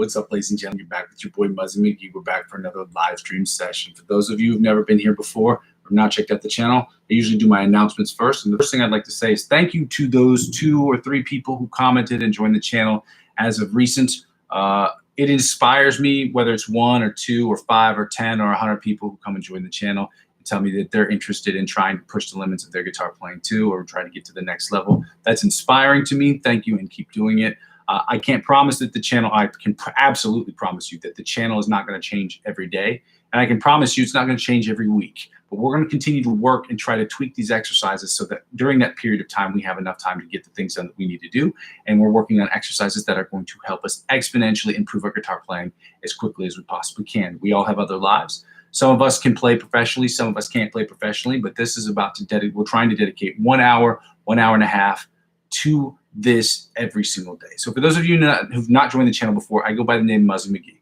What's up, ladies and gentlemen? You're back with your boy Muzzy McGee. We're back for another live stream session. For those of you who've never been here before or not checked out the channel, I usually do my announcements first. And the first thing I'd like to say is thank you to those 2 or 3 people who commented and joined the channel as of recent. It inspires me, whether it's 1 or 2 or 5 or 10 or 100 people who come and join the channel and tell me that they're interested in trying to push the limits of their guitar playing too, or trying to get to the next level. That's inspiring to me. Thank you, and keep doing it. I can't promise that the channel, I can absolutely promise you that the channel is not going to change every day. And I can promise you it's not going to change every week. But we're going to continue to work and try to tweak these exercises so that during that period of time, we have enough time to get the things done that we need to do. And we're working on exercises that are going to help us exponentially improve our guitar playing as quickly as we possibly can. We all have other lives. Some of us can play professionally. Some of us can't play professionally. But this is about to dedicate, we're trying to dedicate 1 hour, 1 hour and a half to this every single day. So for those of you who've not joined the channel before, I go by the name Muzzy McGee.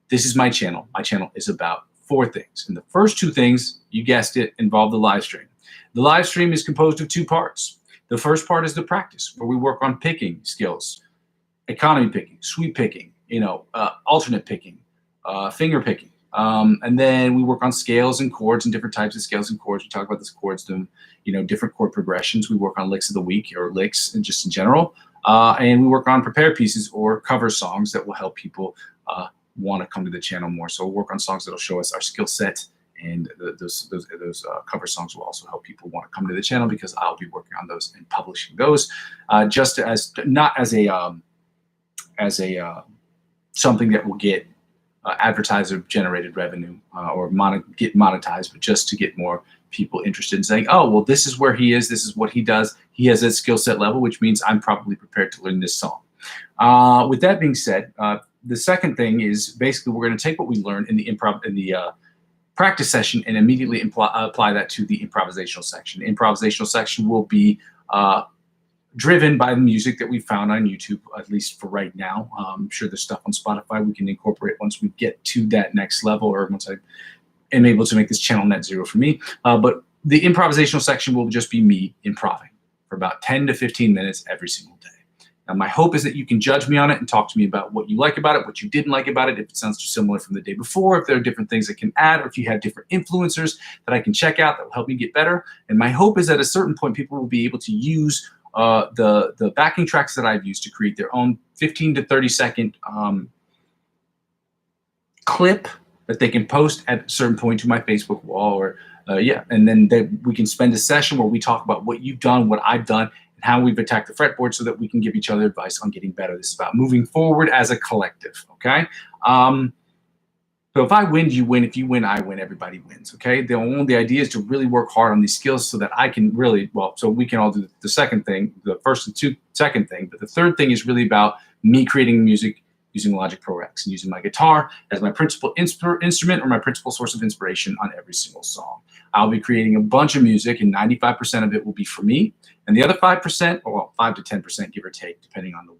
This is my channel. My channel is about 4 things. And the first 2 things, you guessed it, involve the live stream. The live stream is composed of 2 parts. The first part is the practice, where we work on picking skills, economy picking, sweep picking, alternate picking, finger picking. And then we work on scales and chords and different types of scales and chords. We talk about those chords, different chord progressions. We work on licks of the week or licks and just in general. And we work on prepared pieces or cover songs that will help people want to come to the channel more. So we'll work on songs that will show us our skill set, and those cover songs will also help people want to come to the channel because I'll be working on those and publishing those, just as not as a something that will get advertiser-generated revenue or get monetized, but just to get more people interested in saying, oh, well, this is where he is. This is what he does. He has that skill set level, which means I'm probably prepared to learn this song. With that being said, the second thing is basically we're going to take what we learned in the practice session and immediately apply that to the improvisational section. The improvisational section will be driven by the music that we found on YouTube, at least for right now. I'm sure there's stuff on Spotify we can incorporate once we get to that next level, or once I am able to make this channel net zero for me. But the improvisational section will just be me improving for about 10 to 15 minutes every single day. Now, my hope is that you can judge me on it and talk to me about what you like about it, what you didn't like about it, if it sounds too similar from the day before, if there are different things I can add, or if you have different influencers that I can check out that will help me get better. And my hope is at a certain point, people will be able to use the backing tracks that I've used to create their own 15 to 30 second clip that they can post at a certain point to my Facebook wall, or and then we can spend a session where we talk about what you've done, what I've done, and how we've attacked the fretboard so that we can give each other advice on getting better. This is about moving forward as a collective, okay? So if I win, you win. If you win, I win. Everybody wins, okay? The idea is to really work hard on these skills so that I can really, so we can all do the second thing, the first and second thing, but the third thing is really about me creating music using Logic Pro X and using my guitar as my principal instrument or my principal source of inspiration on every single song. I'll be creating a bunch of music, and 95% of it will be for me, and the other 5%, or 5 to 10%, give or take, depending on the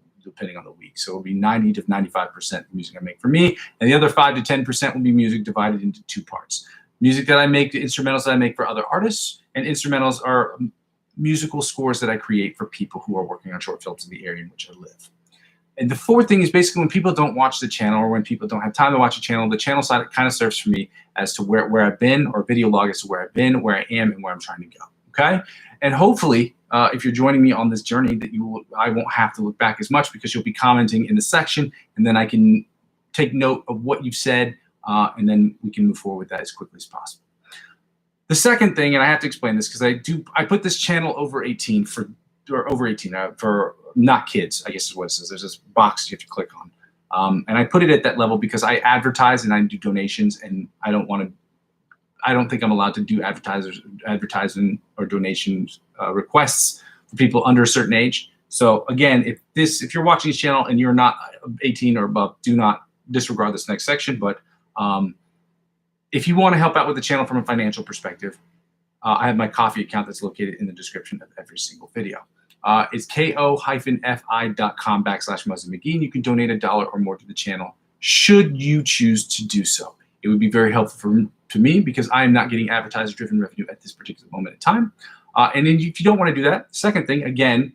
week. So it'll be 90 to 95% music I make for me, and the other 5 to 10% will be music divided into 2 parts. Music that I make, the instrumentals that I make for other artists, and instrumentals are musical scores that I create for people who are working on short films in the area in which I live. And the fourth thing is basically when people don't watch the channel, or when people don't have time to watch the channel side kind of serves for me as to where I've been, or video log as to where I've been, where I am, and where I'm trying to go, okay? And hopefully, if you're joining me on this journey, that I won't have to look back as much because you'll be commenting in the section, and then I can take note of what you've said, and then we can move forward with that as quickly as possible. The second thing, and I have to explain this because I put this channel over 18 for not kids, I guess is what it says. There's this box you have to click on. And I put it at that level because I advertise and I do donations, and I don't think I'm allowed to do advertising or donations requests for people under a certain age. So again, if you're watching this channel and you're not 18 or above, do not disregard this next section. But if you want to help out with the channel from a financial perspective, I have my Ko-fi account that's located in the description of every single video. It's ko-fi.com/Muzzy McGee, and you can donate $1 or more to the channel should you choose to do so. It would be very helpful to me because I am not getting advertiser-driven revenue at this particular moment in time. And then if you don't want to do that, second thing, again,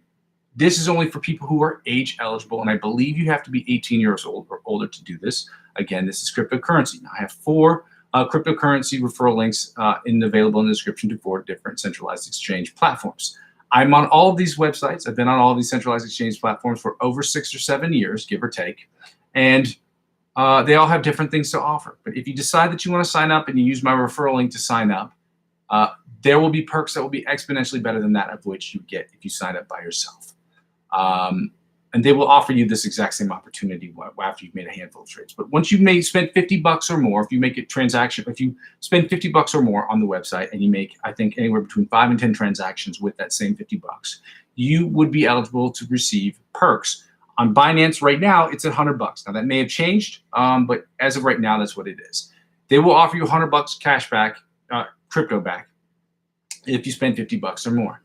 This is only for people who are age eligible, and I believe you have to be 18 years old or older to do this. Again, this is cryptocurrency. Now, I have 4 cryptocurrency referral links available in the description to 4 different centralized exchange platforms. I'm on all of these websites. I've been on all of these centralized exchange platforms for over 6 or 7 years, give or take. And they all have different things to offer. But if you decide that you want to sign up and you use my referral link to sign up, there will be perks that will be exponentially better than that of which you get if you sign up by yourself. And they will offer you this exact same opportunity after you've made a handful of trades. But once you've spent $50 or more, if you make a transaction, if you spend $50 or more on the website and you make, I think, anywhere between 5 and 10 transactions with that same $50, you would be eligible to receive perks. On Binance right now, it's at $100. Now that may have changed, but as of right now, that's what it is. They will offer you $100 cash back, crypto back, if you spend $50 or more.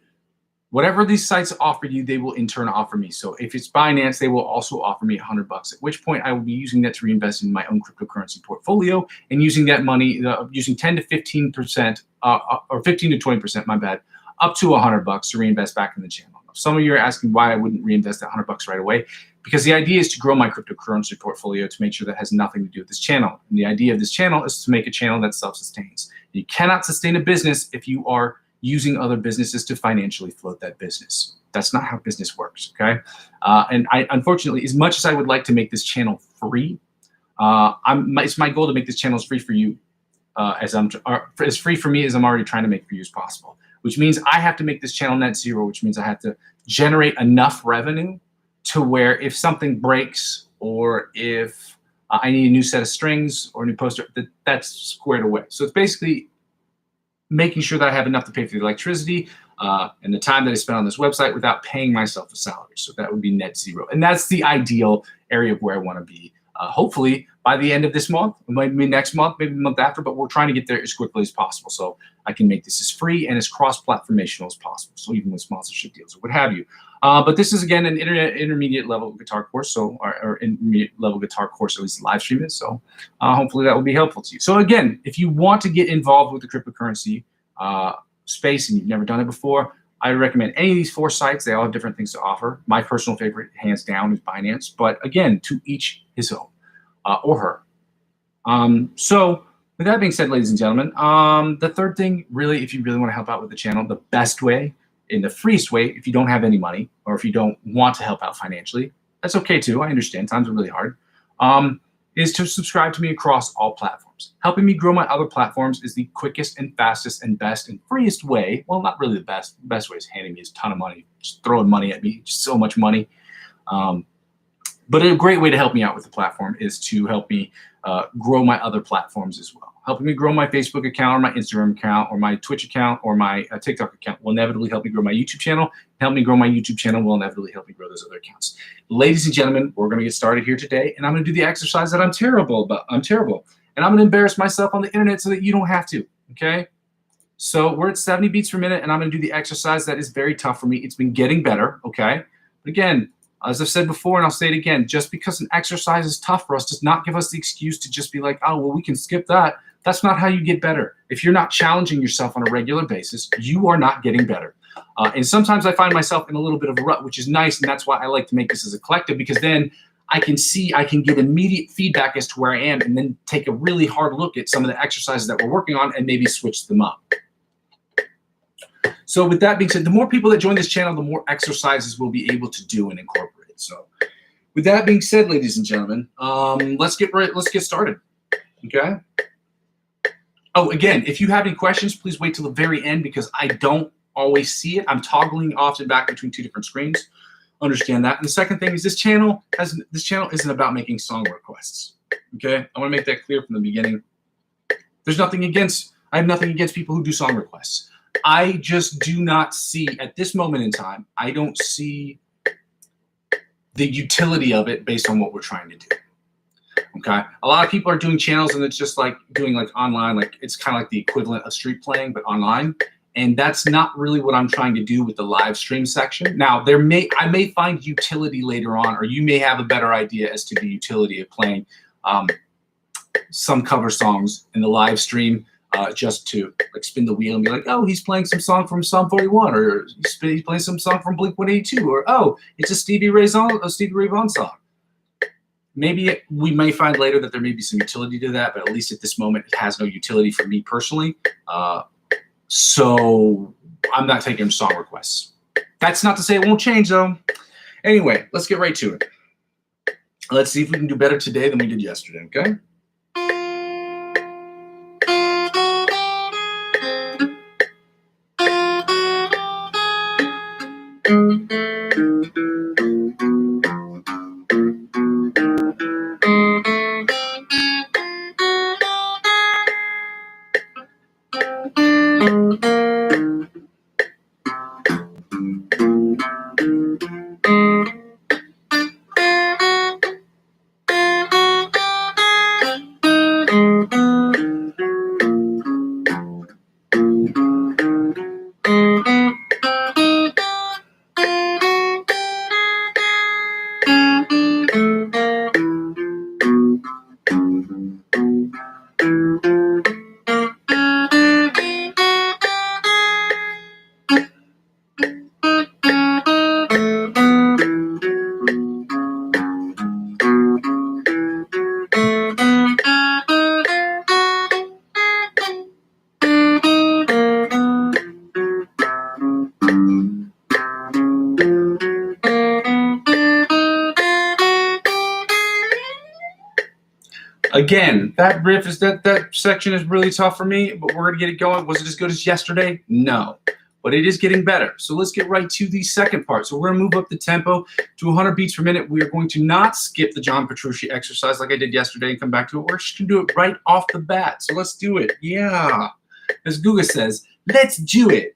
Whatever these sites offer you, they will in turn offer me. So if it's Binance, they will also offer me $100, at which point I will be using that to reinvest in my own cryptocurrency portfolio and using that money, using 10 to 15%, or 15 to 20%, my bad, up to $100 to reinvest back in the channel. Some of you are asking why I wouldn't reinvest that $100 right away, because the idea is to grow my cryptocurrency portfolio to make sure that has nothing to do with this channel. And the idea of this channel is to make a channel that self-sustains. You cannot sustain a business if you are using other businesses to financially float that business. That's not how business works, okay? And I, unfortunately, as much as I would like to make this channel free, it's my goal to make this channel as free for you, as free for me as I'm already trying to make for you as possible, which means I have to make this channel net zero, which means I have to generate enough revenue to where if something breaks or if I need a new set of strings or a new poster, that's squared away. So it's basically making sure that I have enough to pay for the electricity and the time that I spend on this website without paying myself a salary. So that would be net zero. And that's the ideal area of where I want to be. Hopefully by the end of this month, maybe next month, maybe the month after, but we're trying to get there as quickly as possible. So I can make this as free and as cross-platformational as possible. So even with sponsorship deals or what have you. But this is, again, an intermediate level guitar course, or intermediate level guitar course, at least the live stream is. So hopefully that will be helpful to you. So again, if you want to get involved with the cryptocurrency space and you've never done it before, I recommend any of these 4 sites. They all have different things to offer. My personal favorite, hands down, is Binance. But again, to each his own, or her. So with that being said, ladies and gentlemen, the third thing, really, if you really want to help out with the channel, the best way, in the freest way, if you don't have any money or if you don't want to help out financially, that's okay too. I understand times are really hard. Is to subscribe to me across all platforms. Helping me grow my other platforms is the quickest and fastest and best and freest way. Well, not really the best. The best way is handing me a ton of money, just throwing money at me, just so much money. But a great way to help me out with the platform is to help me grow my other platforms as well. Helping me grow my Facebook account or my Instagram account or my Twitch account or my TikTok account will inevitably help me grow my YouTube channel. Help me grow my YouTube channel will inevitably help me grow those other accounts. Ladies and gentlemen, we're going to get started here today, and I'm going to do the exercise that I'm terrible about. I'm terrible. And I'm going to embarrass myself on the internet so that you don't have to, okay? So we're at 70 beats per minute, and I'm going to do the exercise that is very tough for me. It's been getting better, okay? But again, as I've said before, and I'll say it again, just because an exercise is tough for us does not give us the excuse to just be like, oh, well, we can skip that. That's not how you get better. If you're not challenging yourself on a regular basis, you are not getting better. And sometimes I find myself in a little bit of a rut, which is nice, and that's why I like to make this as a collective, because then I can get immediate feedback as to where I am and then take a really hard look at some of the exercises that we're working on and maybe switch them up. So with that being said, the more people that join this channel, the more exercises we'll be able to do and incorporate. So with that being said, ladies and gentlemen, let's get started, okay? Oh, again, if you have any questions, please wait till the very end because I don't always see it. I'm toggling often back between 2 different screens. Understand that. And the second thing is this channel isn't about making song requests. Okay? I want to make that clear from the beginning. I have nothing against people who do song requests. I just do not see, at this moment in time, I don't see the utility of it based on what we're trying to do. Okay, a lot of people are doing channels and it's just like doing like online, like it's kind of like the equivalent of street playing, but online. And that's not really what I'm trying to do with the live stream section. Now, I may find utility later on, or you may have a better idea as to the utility of playing some cover songs in the live stream just to like spin the wheel and be like, oh, he's playing some song from Psalm 41, or he's playing some song from Blink 182, or oh, it's a Stevie Ray Vaughan song. Maybe we may find later that there may be some utility to that, but at least at this moment, it has no utility for me personally. So I'm not taking song requests. That's not to say it won't change, though. Anyway, let's get right to it. Let's see if we can do better today than we did yesterday, okay? Again, that riff is that section is really tough for me, but we're gonna get it going. Was it as good as yesterday? No, but it is getting better. So let's get right to the second part. So we're gonna move up the tempo to 100 beats per minute. We are going to not skip the John Petrucci exercise like I did yesterday and come back to it. We're just gonna do it right off the bat. So let's do it. Yeah, as Guga says, let's do it.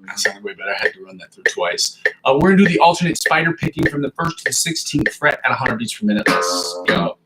That sounded way better. I had to run that through twice. We're going to do the alternate spider picking from the 1st to the 16th fret at 100 beats per minute. Let's go.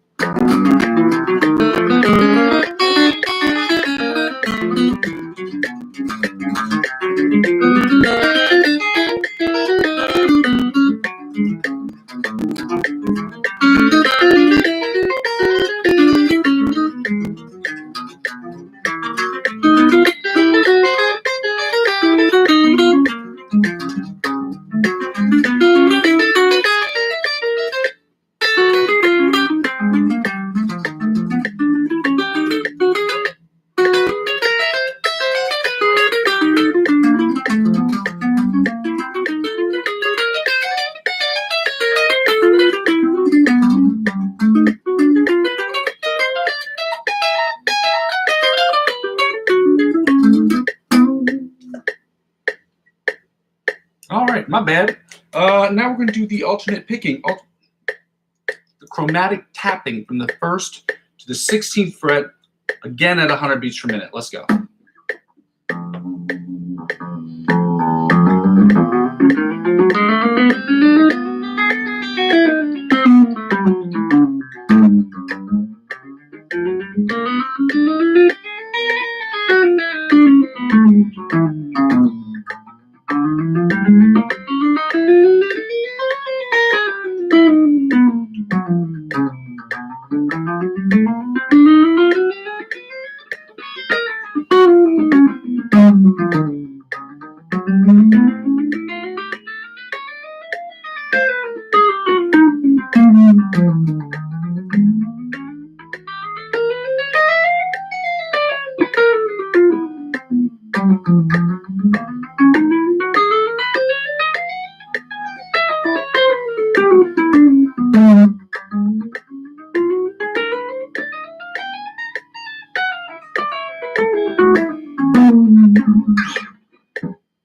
All right, my bad. Now we're going to do the alternate picking, the chromatic tapping from the 1st to the 16th fret, again at 100 beats per minute. Let's go.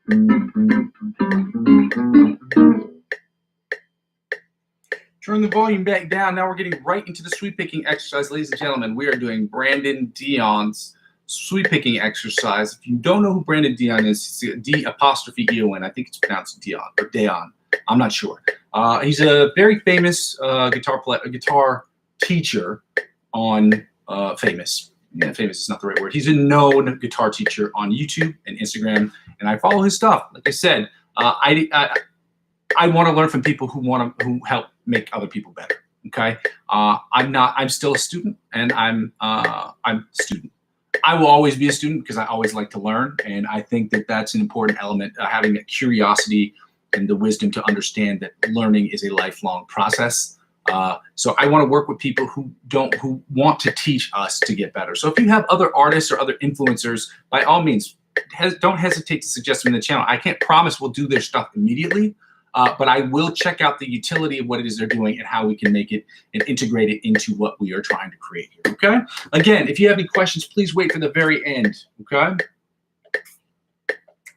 Turn the volume back down. Now we're getting right into the sweep picking exercise, ladies and gentlemen. We are doing Brandon Dion's sweep picking exercise. If you don't know who Brandon Dion is, it's D''E''O''N. I think it's pronounced Dion or Dayon. I'm not sure. He's a very famous guitar teacher on famous. Yeah, famous is not the right word. He's a known guitar teacher on YouTube and Instagram, and I follow his stuff. Like I said, I want to learn from people who help make other people better. Okay, I'm still a student, and I'm a student. I will always be a student because I always like to learn, and I think that that's an important element, having that curiosity and the wisdom to understand that learning is a lifelong process. So I want to work with people who want to teach us to get better. So if you have other artists or other influencers, by all means, don't hesitate to suggest them in the channel. I can't promise we'll do their stuff immediately, but I will check out the utility of what it is they're doing and how we can make it and integrate it into what we are trying to create here, okay? Again, if you have any questions, please wait for the very end, okay?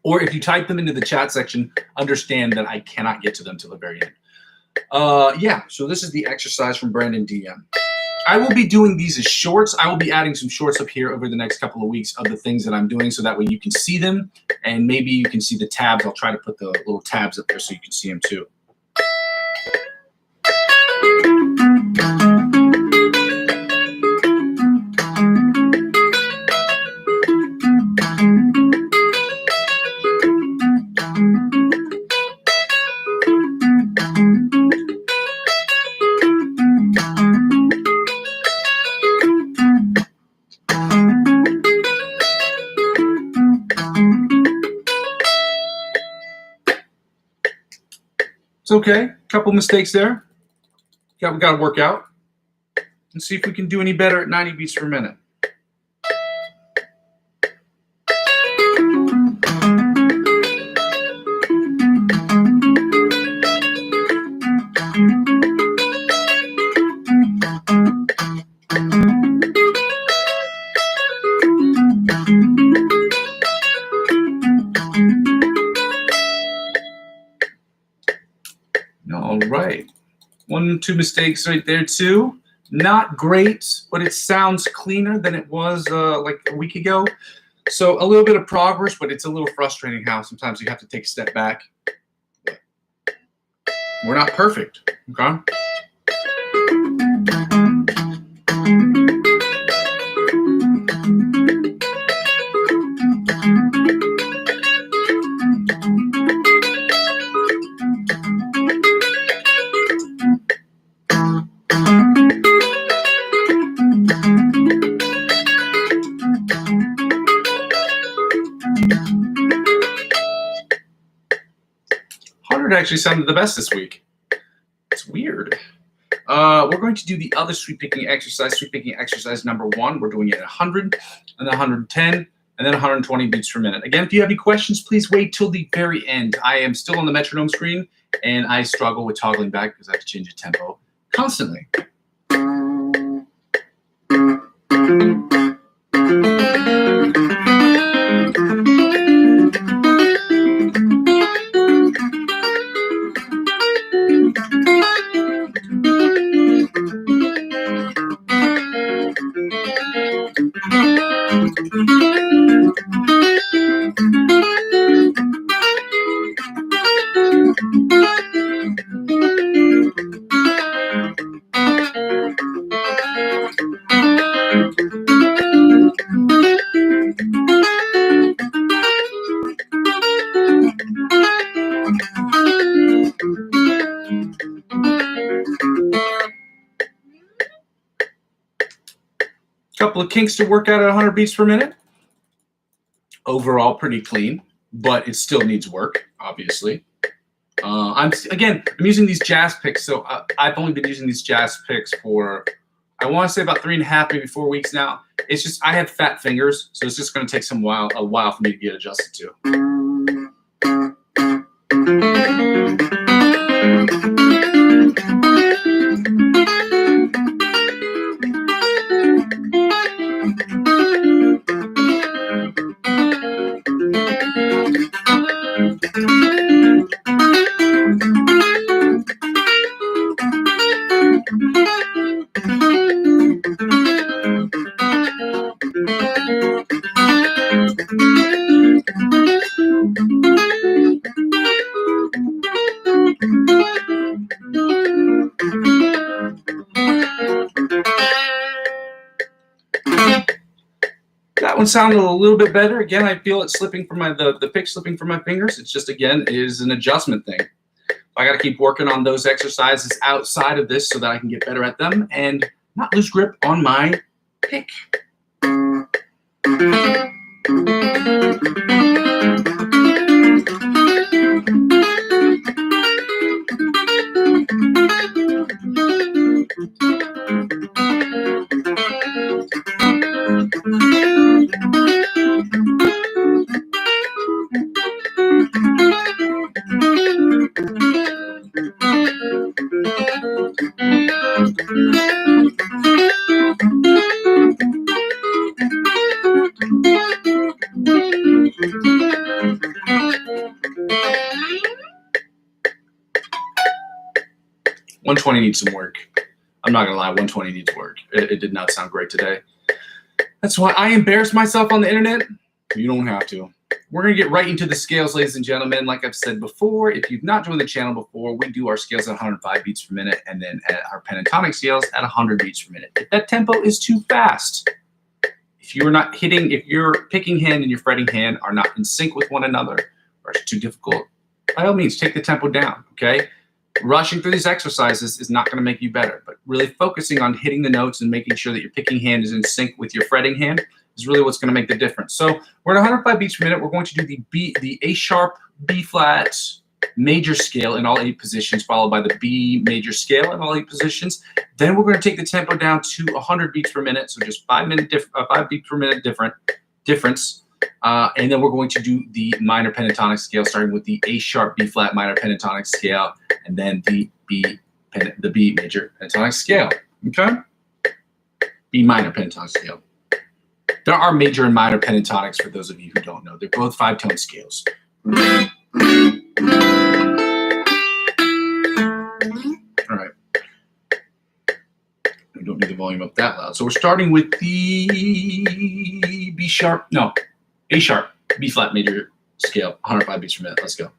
Or if you type them into the chat section, understand that I cannot get to them till the very end. Yeah, so this is the exercise from Brandon Dion. I will be doing these as shorts. I will be adding some shorts up here over the next couple of weeks of the things that I'm doing, so that way you can see them, and maybe you can see the tabs. I'll try to put the little tabs up there so you can see them too. It's okay. A couple mistakes there. We got to work out and see if we can do any better at 90 beats per minute. All right. 1, 2 mistakes right there too. Not great, but it sounds cleaner than it was like a week ago. So a little bit of progress, but it's a little frustrating how sometimes you have to take a step back. We're not perfect, okay? Actually sounded the best this week. It's weird. We're going to do the other sweep picking exercise number 1. We're doing it at 100, and then 110, and then 120 beats per minute. Again, if you have any questions, please wait till the very end. I am still on the metronome screen, and I struggle with toggling back because I have to change the tempo constantly. Couple of kinks to work out at 100 beats per minute. Overall, pretty clean, but it still needs work, obviously. I'm using these jazz picks, so I've only been using these jazz picks for, I want to say about 3.5, maybe 4 weeks now. It's just I have fat fingers, so it's just going to take a while for me to get adjusted to. one sounded a little bit better. Again, I feel it slipping from the pick slipping from my fingers. It's just, again, is an adjustment thing. I got to keep working on those exercises outside of this so that I can get better at them and not lose grip on my pick. 120 needs some work. I'm not gonna lie, 120 needs work. It did not sound great today. That's why I embarrassed myself on the internet. You don't have to. We're gonna get right into the scales, ladies and gentlemen. Like I've said before, if you've not joined the channel before, we do our scales at 105 beats per minute and then at our pentatonic scales at 100 beats per minute. If that tempo is too fast, if you're not hitting, if your picking hand and your fretting hand are not in sync with one another, or it's too difficult, by all means, take the tempo down, okay? Rushing through these exercises is not going to make you better, but really focusing on hitting the notes and making sure that your picking hand is in sync with your fretting hand is really what's going to make the difference. So we're at 105 beats per minute. We're going to do the A sharp, B flat major scale in all 8 positions, followed by the B major scale in all 8 positions. Then we're going to take the tempo down to 100 beats per minute, so just 5 beats per minute difference. And then we're going to do the minor pentatonic scale, starting with the A sharp, B flat minor pentatonic scale, and then the B major pentatonic scale. Okay? B minor pentatonic scale. There are major and minor pentatonics for those of you who don't know. They're both 5-tone scales. All right. We don't need the volume up that loud. So we're starting with the A sharp, B flat major scale, 105 beats per minute. Let's go.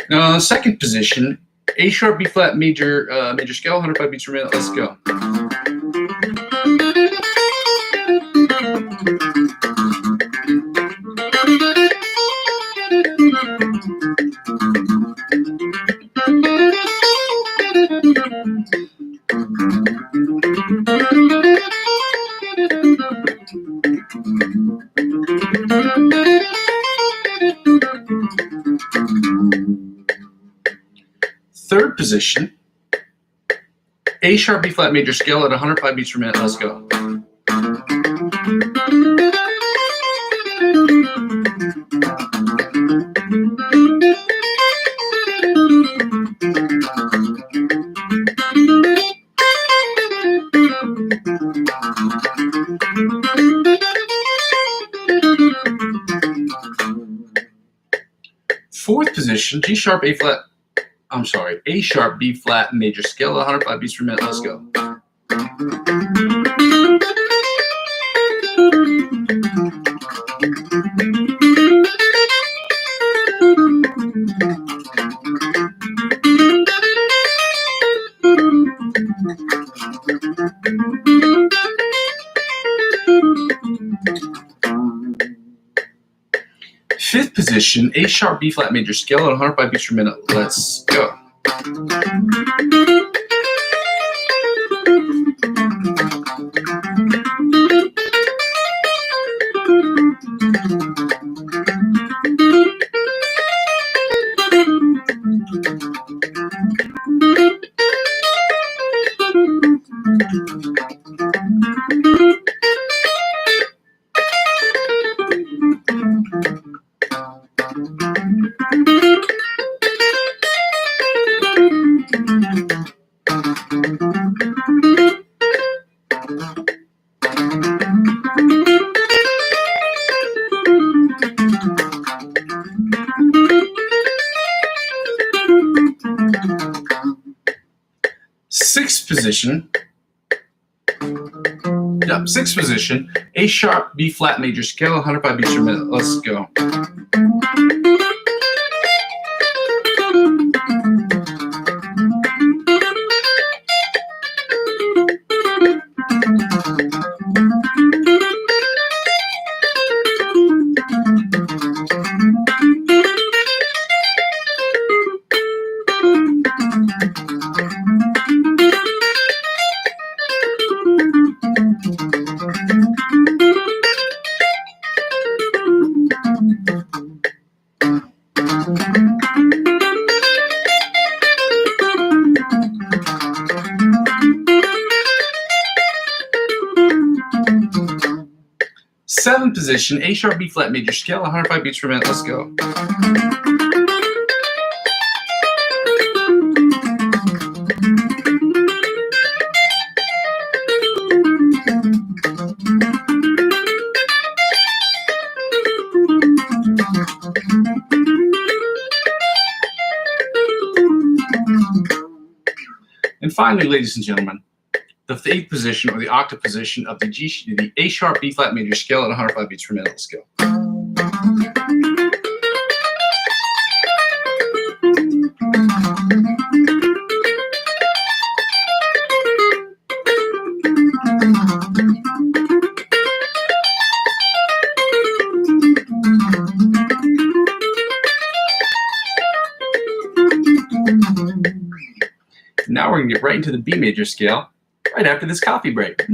Now, second position, A sharp, B flat major scale, 105 beats per minute. Let's go. Third position, A sharp, B flat major scale at 105 beats per minute. Let's go. Fourth position, A sharp, B flat major scale, 105 beats per minute. Let's go. Fifth position, A sharp, B flat major scale at 105 beats per minute. Let's go. Sixth position, A sharp, B flat major scale, 105 beats per minute. Let's go. Seventh position, A sharp, B flat major scale, 105 beats per minute. Let's go. And finally, ladies and gentlemen, the eighth position, or the octave position of the A sharp, B flat major scale at 105 beats per minute. Let's go. Now we're going to get right into the B major scale right after this coffee break.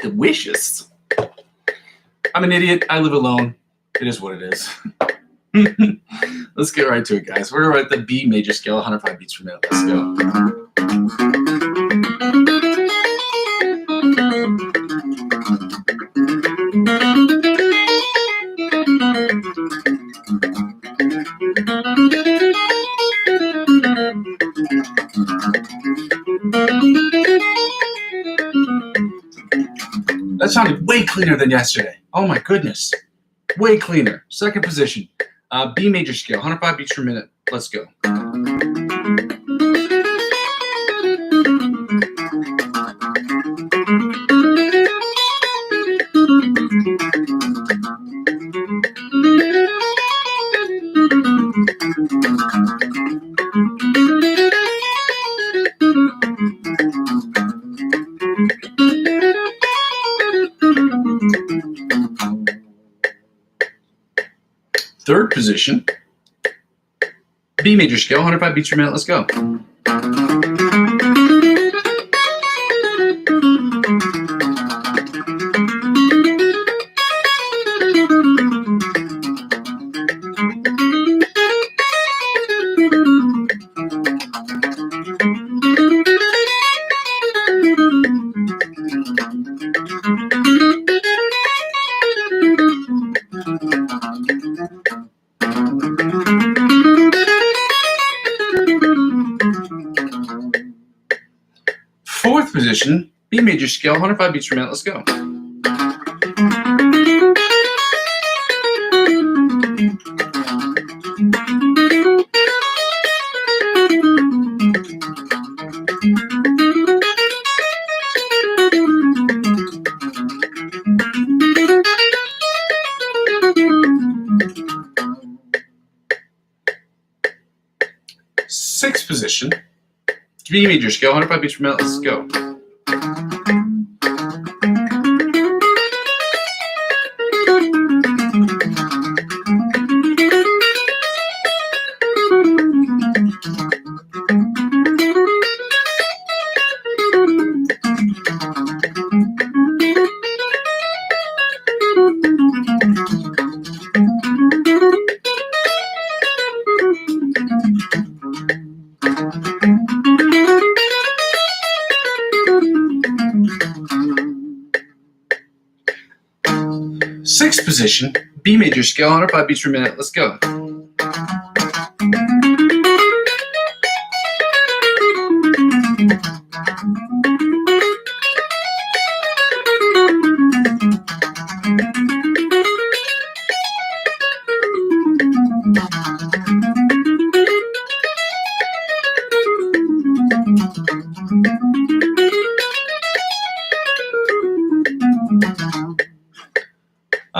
Delicious. I'm an idiot. I live alone. It is what it is. Let's get right to it, guys. We're at the B major scale, 105 beats per minute. Let's go. That sounded way cleaner than yesterday. Oh my goodness. Way cleaner. Second position. B major scale, 105 beats per minute. Let's go. Third position, B major scale, 105 beats per minute. Let's go. Fourth position, B major scale, 105 beats per minute. Let's go. Sixth position, B major scale, 105 beats per minute. Let's go. Sixth position, B major scale, 105 beats per minute. Let's go.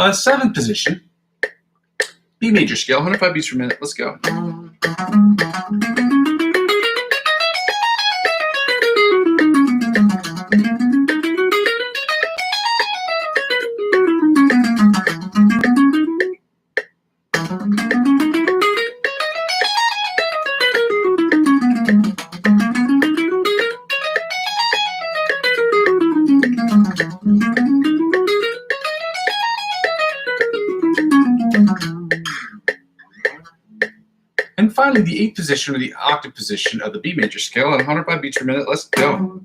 Seventh position, B major scale, 105 beats per minute. Let's go. And finally, the eighth position, or the octave position of the B major scale, at 105 beats per minute. Let's go.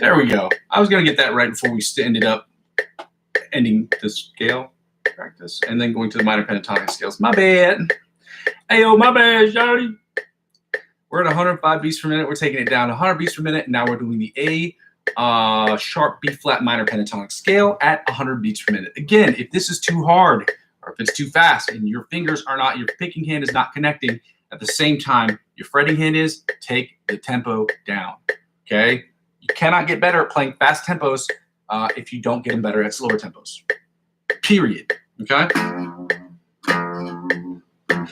There we go. I was going to get that right before we ended up ending the scale practice and then going to the minor pentatonic scales. My bad. Ayo, my bad, shawty. We're at 105 beats per minute. We're taking it down to 100 beats per minute. Now we're doing the A sharp B flat minor pentatonic scale at 100 beats per minute. Again, if this is too hard or if it's too fast and your fingers are not, your picking hand is not connecting at the same time your fretting hand is, take the tempo down. Okay? You cannot get better at playing fast tempos if you don't get them better at slower tempos. Period. Okay?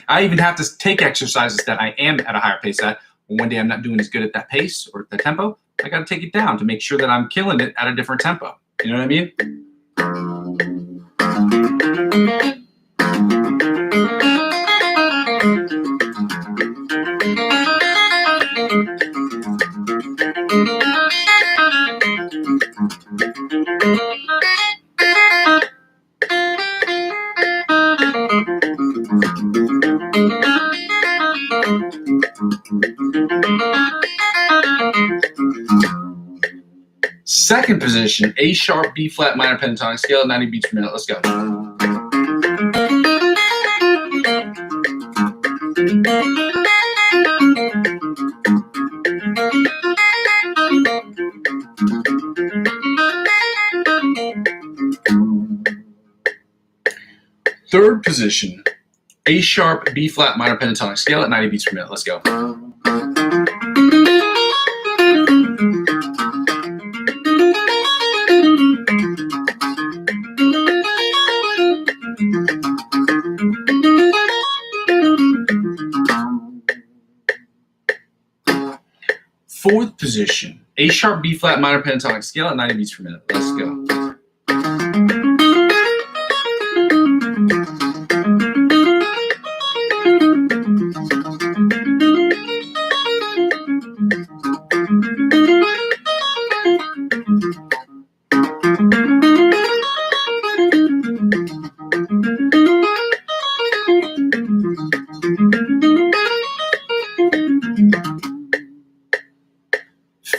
I even have to take exercises that I am at a higher pace at. When one day I'm not doing as good at that pace or the tempo, I got to take it down to make sure that I'm killing it at a different tempo. You know what I mean? Second position, A sharp B flat minor pentatonic scale at 90 beats per minute. Let's go. Third position, A sharp B flat minor pentatonic scale at 90 beats per minute. Let's go. Fourth position, A sharp B flat minor pentatonic scale at 90 beats per minute. Let's go.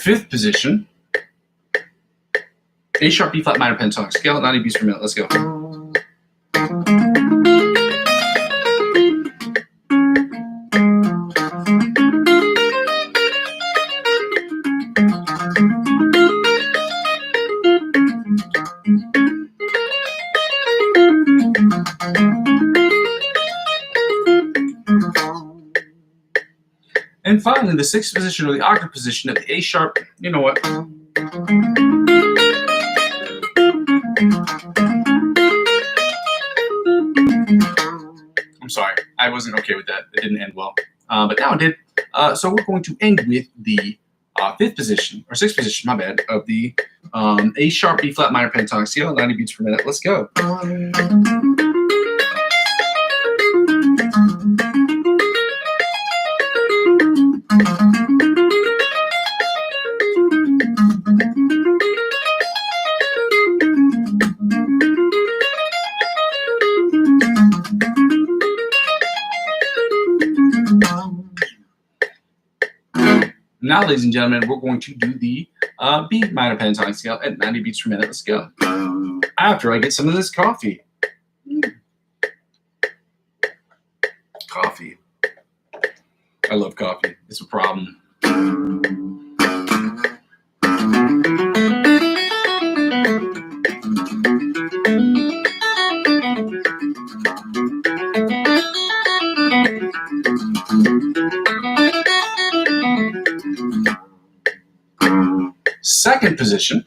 Fifth position, A sharp B flat minor pentatonic scale at 90 beats per minute. Let's go. And finally, the sixth position, or the octave position of the A sharp, you know what? I'm sorry, I wasn't okay with that. It didn't end well, but now it did. So we're going to end with the fifth position, or sixth position, my bad, of the A sharp B flat minor pentatonic scale at 90 beats per minute. Let's go. now, ladies and gentlemen, we're going to do the B minor pentatonic scale at 90 beats per minute. Let's go. After I get some of this coffee. Coffee. I love coffee. It's a problem. Second position,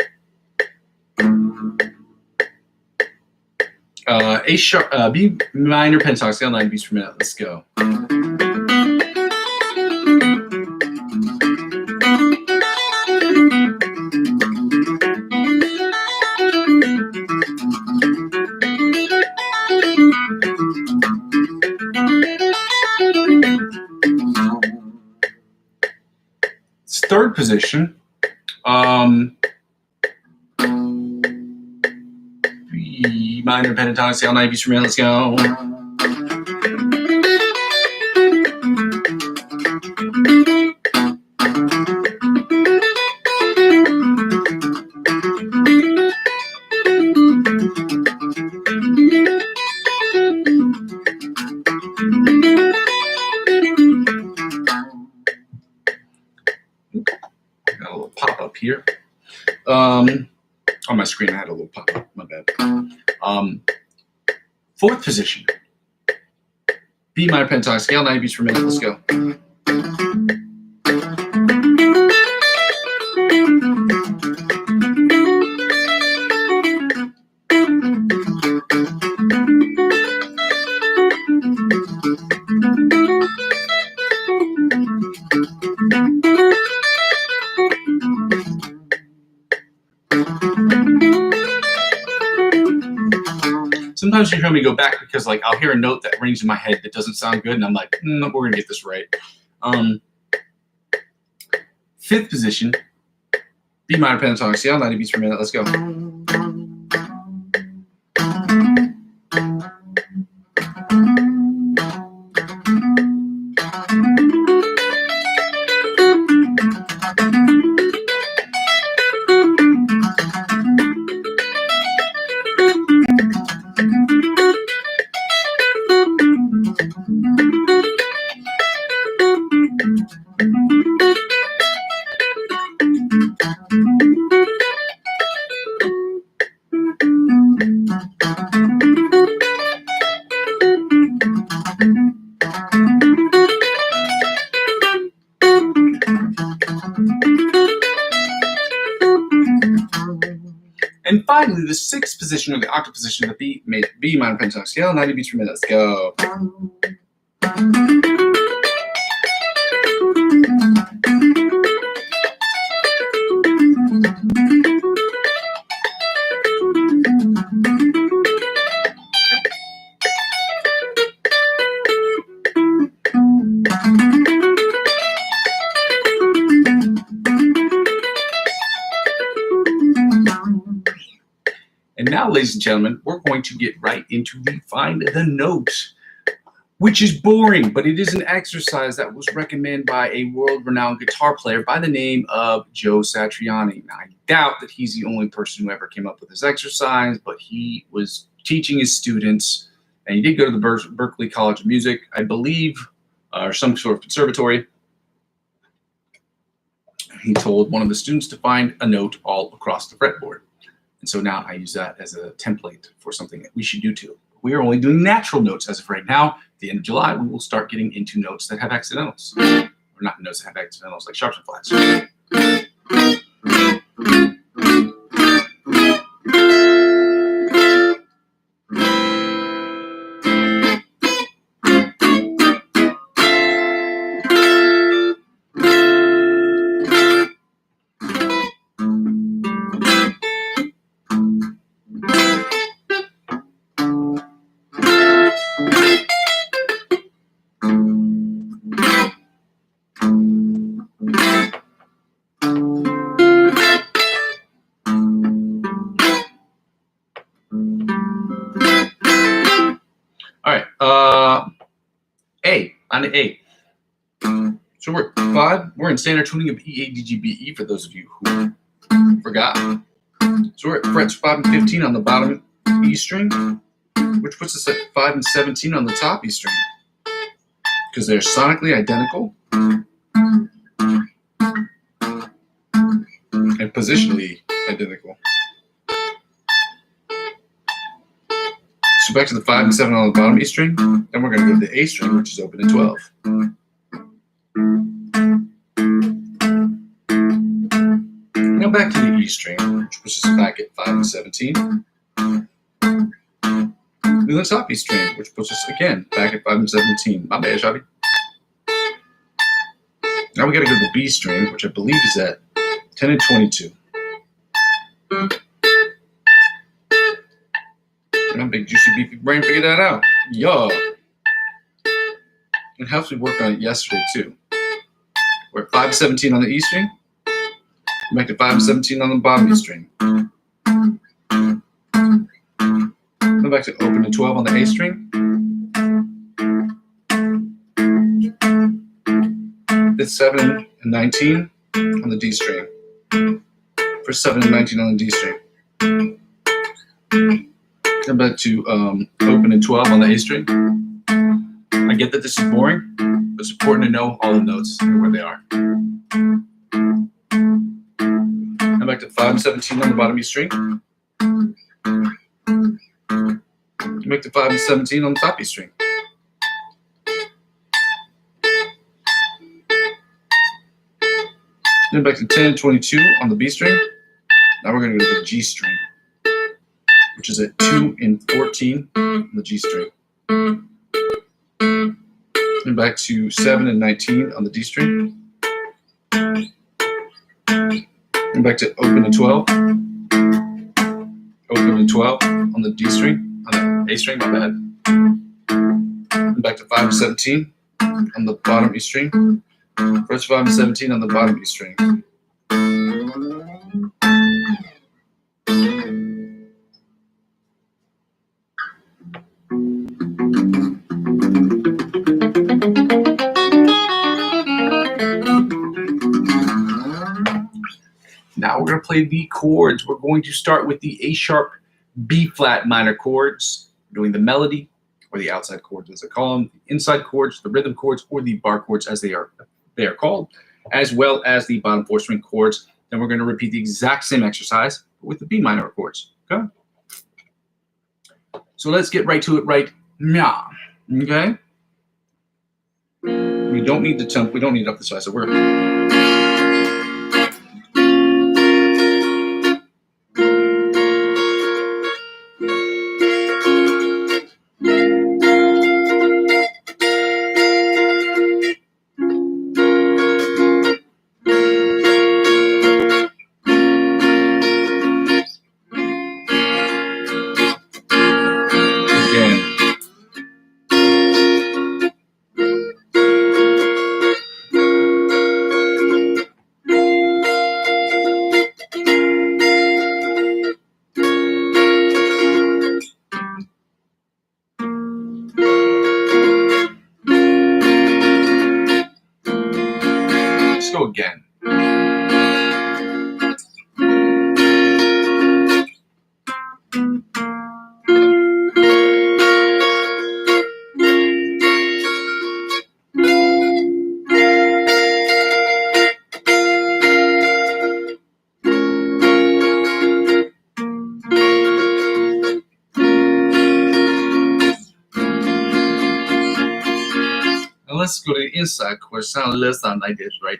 A sharp, B minor pentatonic scale, 90 beats per minute. Let's go. Third position, B minor pentatonic scale, 90 beats per minute. Let's go. Got a little pop up here. On my screen, I had a little pop up. My bad. Fourth position, B minor pentatonic scale, 90 beats per minute. Let's go. Sometimes you hear me go back because like I'll hear a note that rings in my head that doesn't sound good, and I'm like, we're gonna get this right. Fifth position, B minor pentatonic scale, 90 beats per minute. Let's go. And finally, the sixth position, or the octave position, the B minor pentatonic scale, 90 beats per minute. Let's go. And now, ladies and gentlemen, we're going to get right into the find the note, which is boring, but it is an exercise that was recommended by a world-renowned guitar player by the name of Joe Satriani. Now, I doubt that he's the only person who ever came up with this exercise, but he was teaching his students, and he did go to the Berklee College of Music, I believe, or some sort of conservatory. He told one of the students to find a note all across the fretboard. And so now I use that as a template for something that we should do too. We are only doing natural notes as of right now. At the end of July, we will start getting into notes that have accidentals. Or not notes that have accidentals, like sharps and flats. All right, A, on the A. So we're in standard tuning of E, A, D, G, B, E for those of you who forgot. So we're at frets 5 and 15 on the bottom E string, which puts us at 5 and 17 on the top E string, because they're sonically identical and positionally identical. So back to the 5 and 7 on the bottom E string, then we're going to go to the A string, which is open at 12. Now back to the E string, which puts us back at 5 and 17. Then the top E string, which puts us again back at 5 and 17. My bad, Shabby. Now we got to go to the B string, which I believe is at 10 and 22. My big juicy beefy brain figured that out. Yo. It helps me work on it yesterday too. We're at 5 and 17 on the E string. Back to 5 and 17 on the bottom E string. Then back to open to 12 on the A string. Then 7 and 19 on the D string. For 7 and 19 on the D string. Then back to open and 12 on the A string. I get that this is boring, but it's important to know all the notes and where they are. Then back to 5 and 17 on the bottom E string. Back to 5 and 17 on the top E string. Then back to 10 and 22 on the B string. Now we're going to go to the G string, which is at 2 and 14 on the G string. Then back to 7 and 19 on the D string. And back to open to 12. Open to 12 on the D string, on the A string, my bad. And back to 5 and 17 on the bottom E string. First 5 and 17 on the bottom E string. Now we're going to play the chords. We're going to start with the A sharp, B flat minor chords, doing the melody, or the outside chords as I call them, the inside chords, the rhythm chords, or the bar chords as they are called, as well as the bottom 4 string chords. Then we're going to repeat the exact same exercise with the B minor chords. Okay? So let's get right to it right now. Okay? We don't need the tempo, we don't need up the size, so we're again. Now let's go to the inside chords. Sound less than like this, right?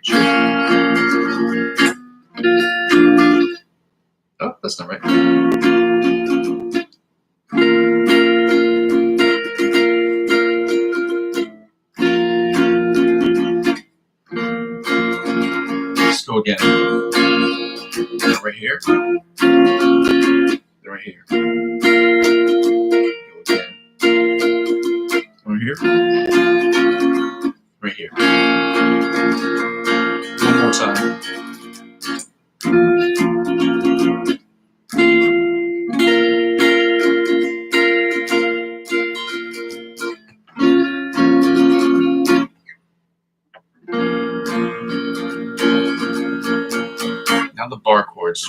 Oh, that's not right. Let's go again. Right here. Right here. Go again. Right here. Right here. One more time. Now the bar chords.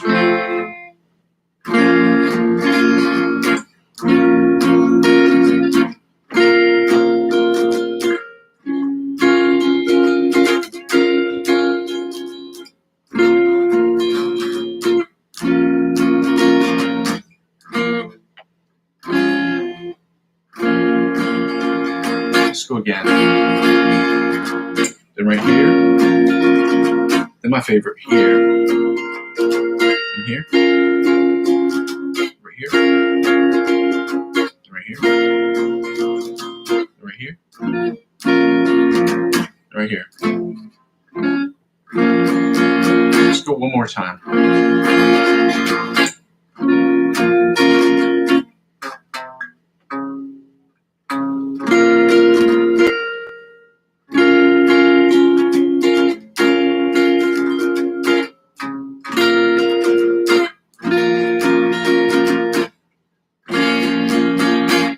Let's go again. Then right here. Then my favorite here. And here. Right here. Right here. Right here. Right here. Let's go one more time.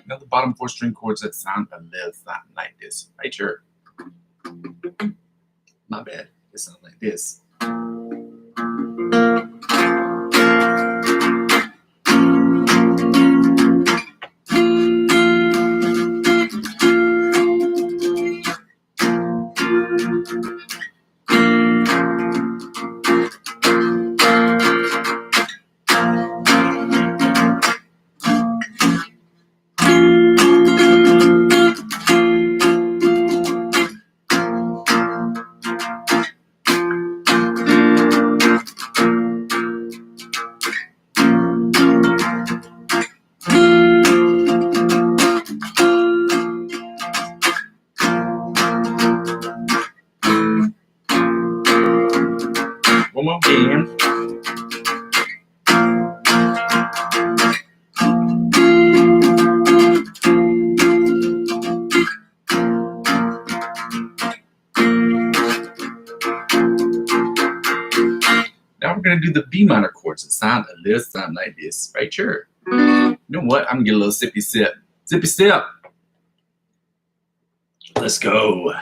Now the bottom 4 string chords that sound a little something like this. Right here. My bad. It sounds like this. One more again. Now we're going to do the B minor chords that sound a little something like this. Right here. You know what? I'm going to get a little sippy sip. Sippy sip. Let's go.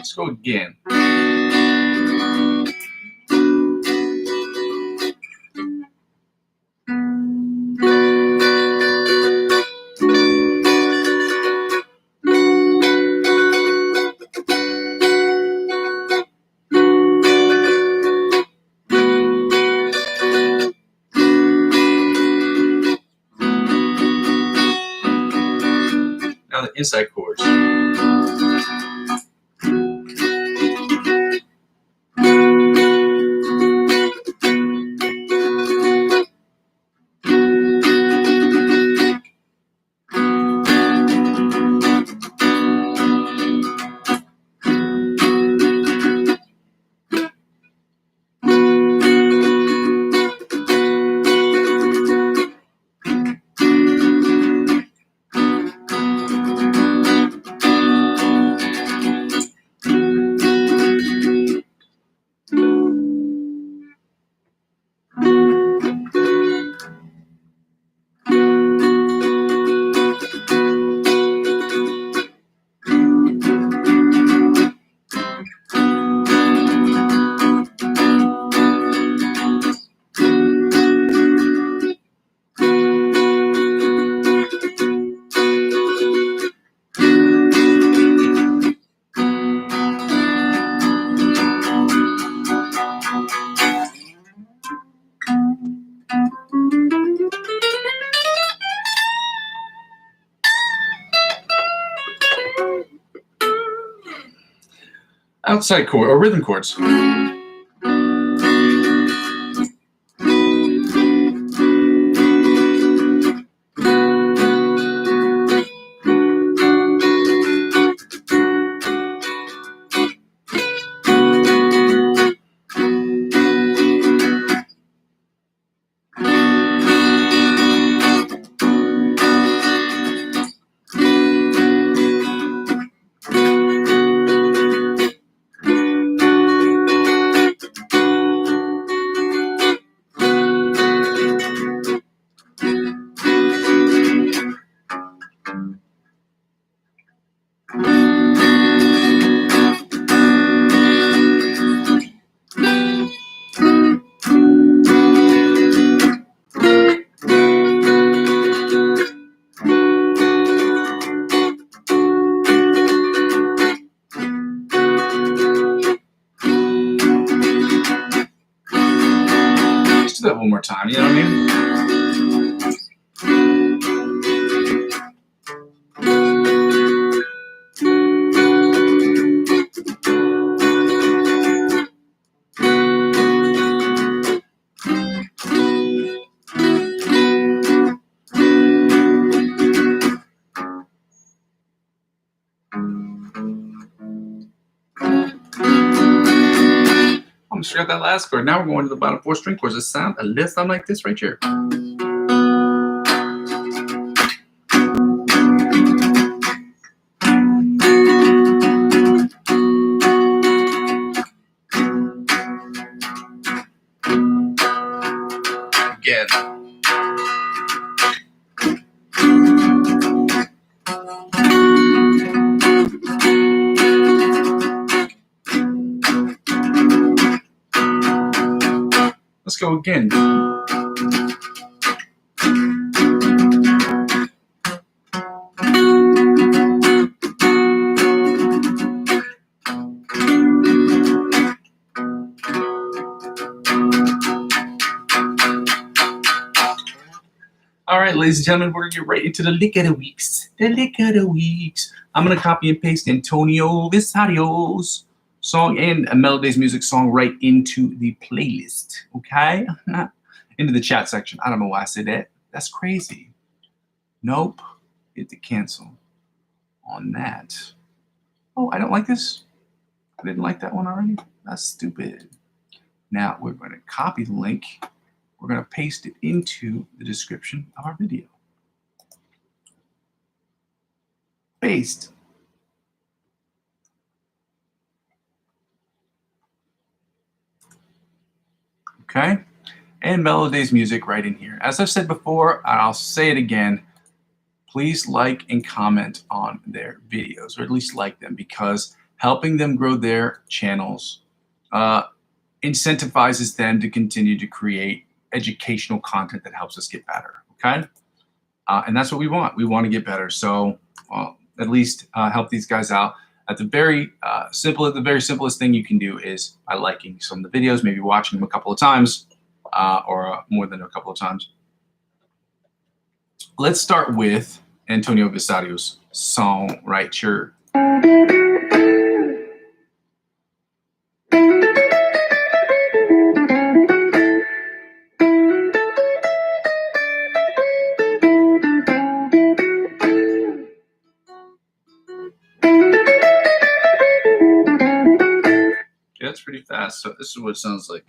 Let's go again. Now the inside chords. Outside chord or rhythm chords. Let's do that one more time, you know what I mean? Almost forgot that last chord. Now we're going to the bottom 4 string chords. It sound a little something like this right here. Again. Let's go again. All right, ladies and gentlemen, we're going to get right into the lick of the weeks. The lick of the weeks. I'm going to copy and paste Antonio Visario's song and a Melody's music song right into the playlist, okay? Into the chat section. I don't know why I said that. That's crazy. Nope. Hit the cancel on that. Oh, I don't like this. I didn't like that one already. That's stupid. Now we're going to copy the link. We're going to paste it into the description of our video. Paste. Okay. And Melody's music right in here. As I've said before, and I'll say it again, please like and comment on their videos, or at least like them, because helping them grow their channels incentivizes them to continue to create educational content that helps us get better, okay? And that's what we want. We want to get better. So at least help these guys out. At the very simplest thing you can do is by liking some of the videos, maybe watching them a couple of times or more than a couple of times. Let's start with Antonio Visario's song right here. That's pretty fast. So this is what it sounds like.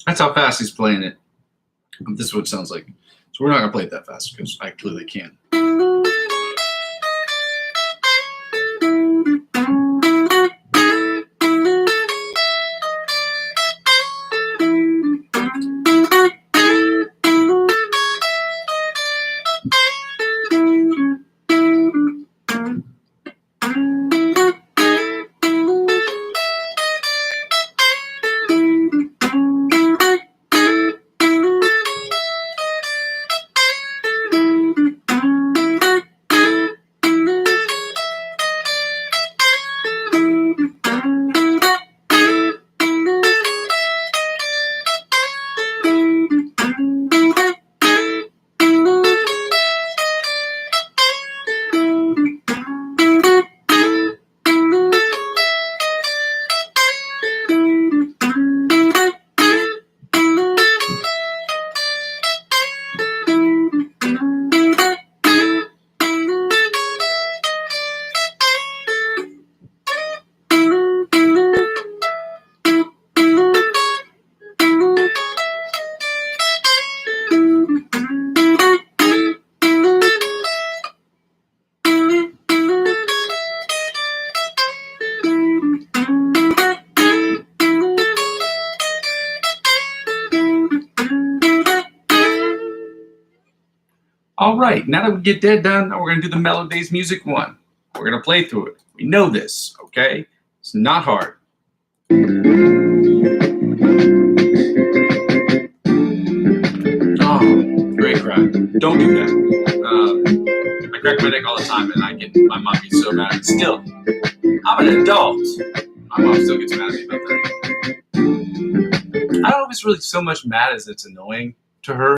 That's how fast he's playing it. This is what it sounds like. So we're not going to play it that fast because I clearly can't. All right, now that we get that done, now we're going to do the Melodies Music 1. We're going to play through it. We know this, okay? It's not hard. Oh, great crack. Don't do that. I crack my neck all the time, and my mom gets so mad at me. Still, I'm an adult. My mom still gets mad at me about that. I don't know if it's really so much mad as it's annoying to her.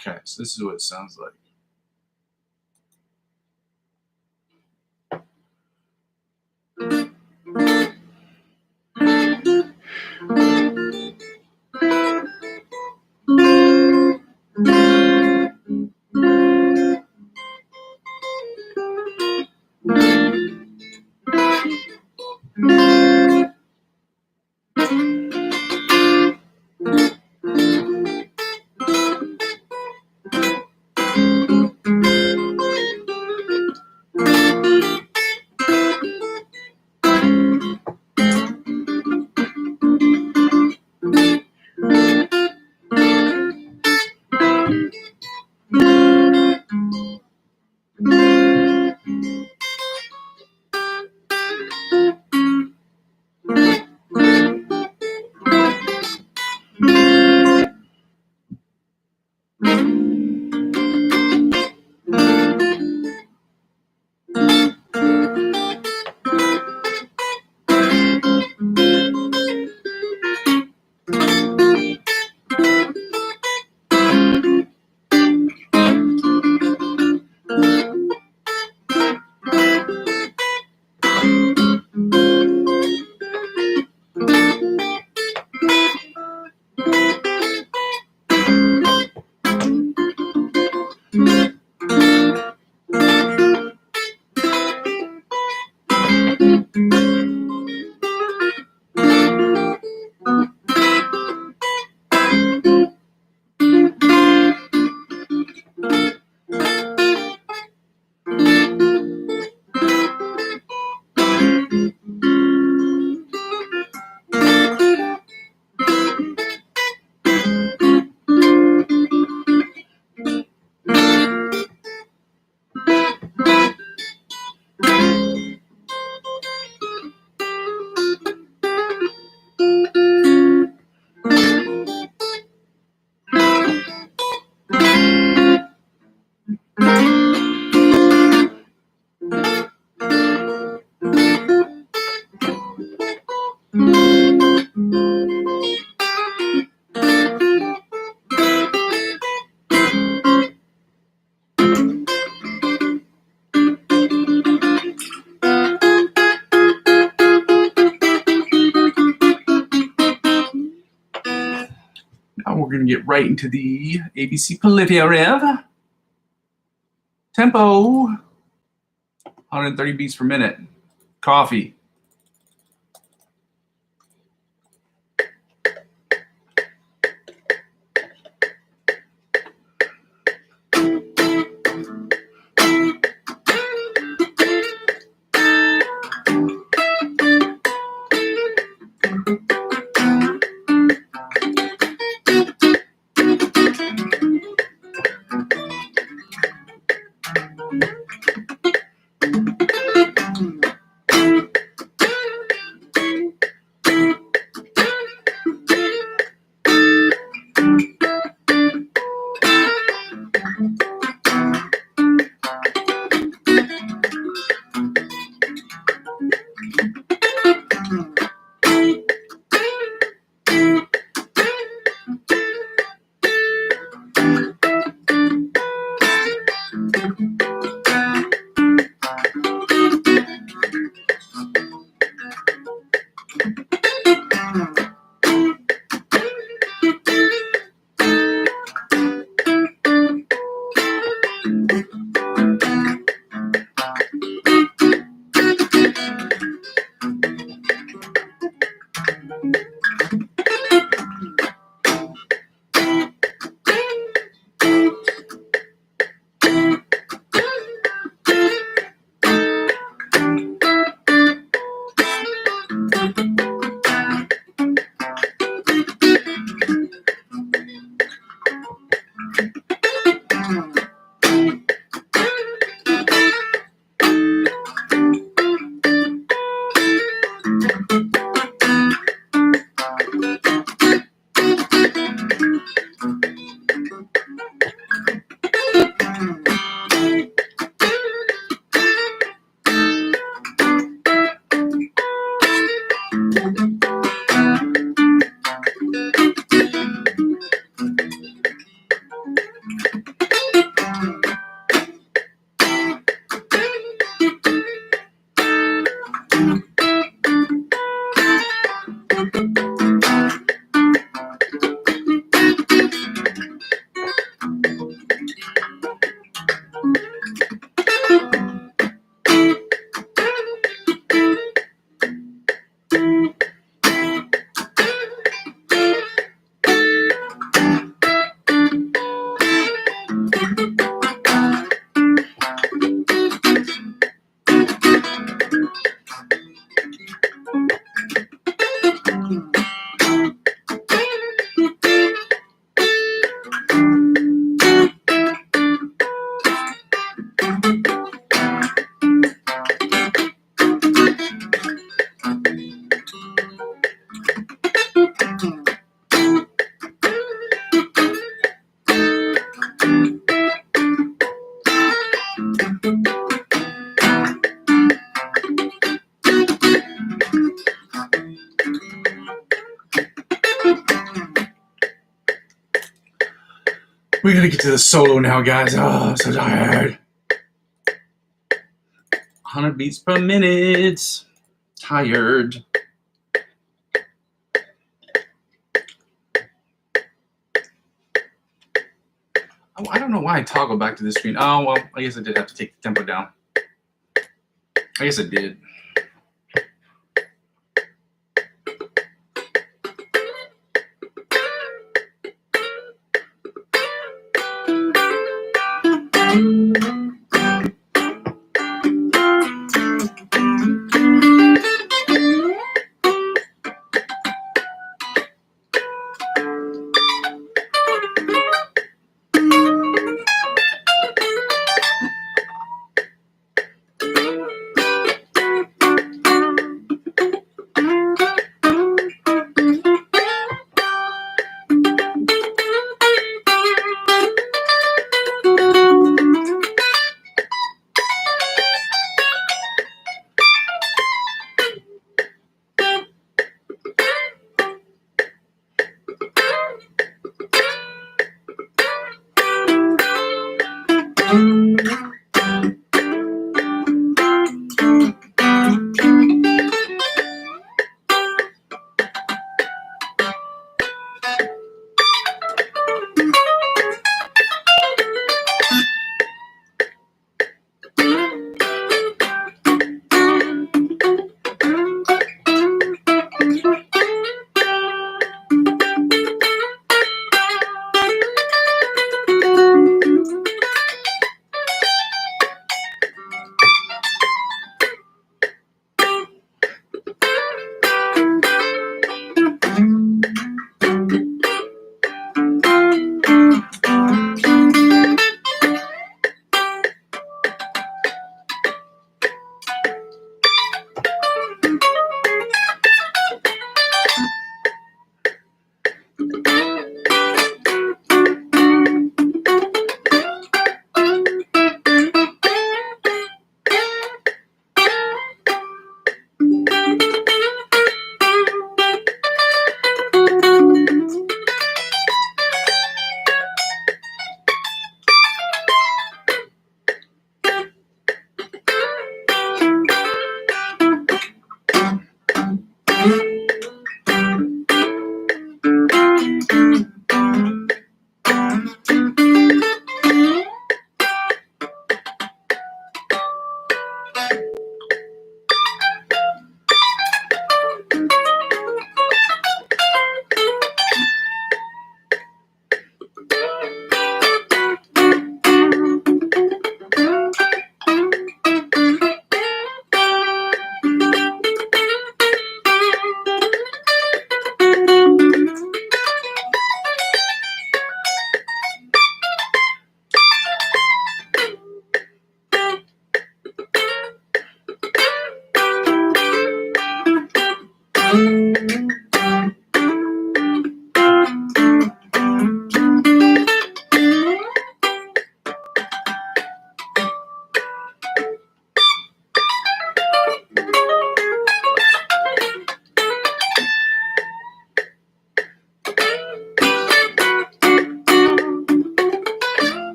Okay, so this is what it sounds like. Now we're going to get right into the ABC proliferative. Tempo, 130 beats per minute. Coffee. We gotta get to the solo now, guys. Oh, so tired. 100 beats per minute. Tired. Oh, I don't know why I toggle back to the screen. Oh, well, I guess I did have to take the tempo down. I guess I did.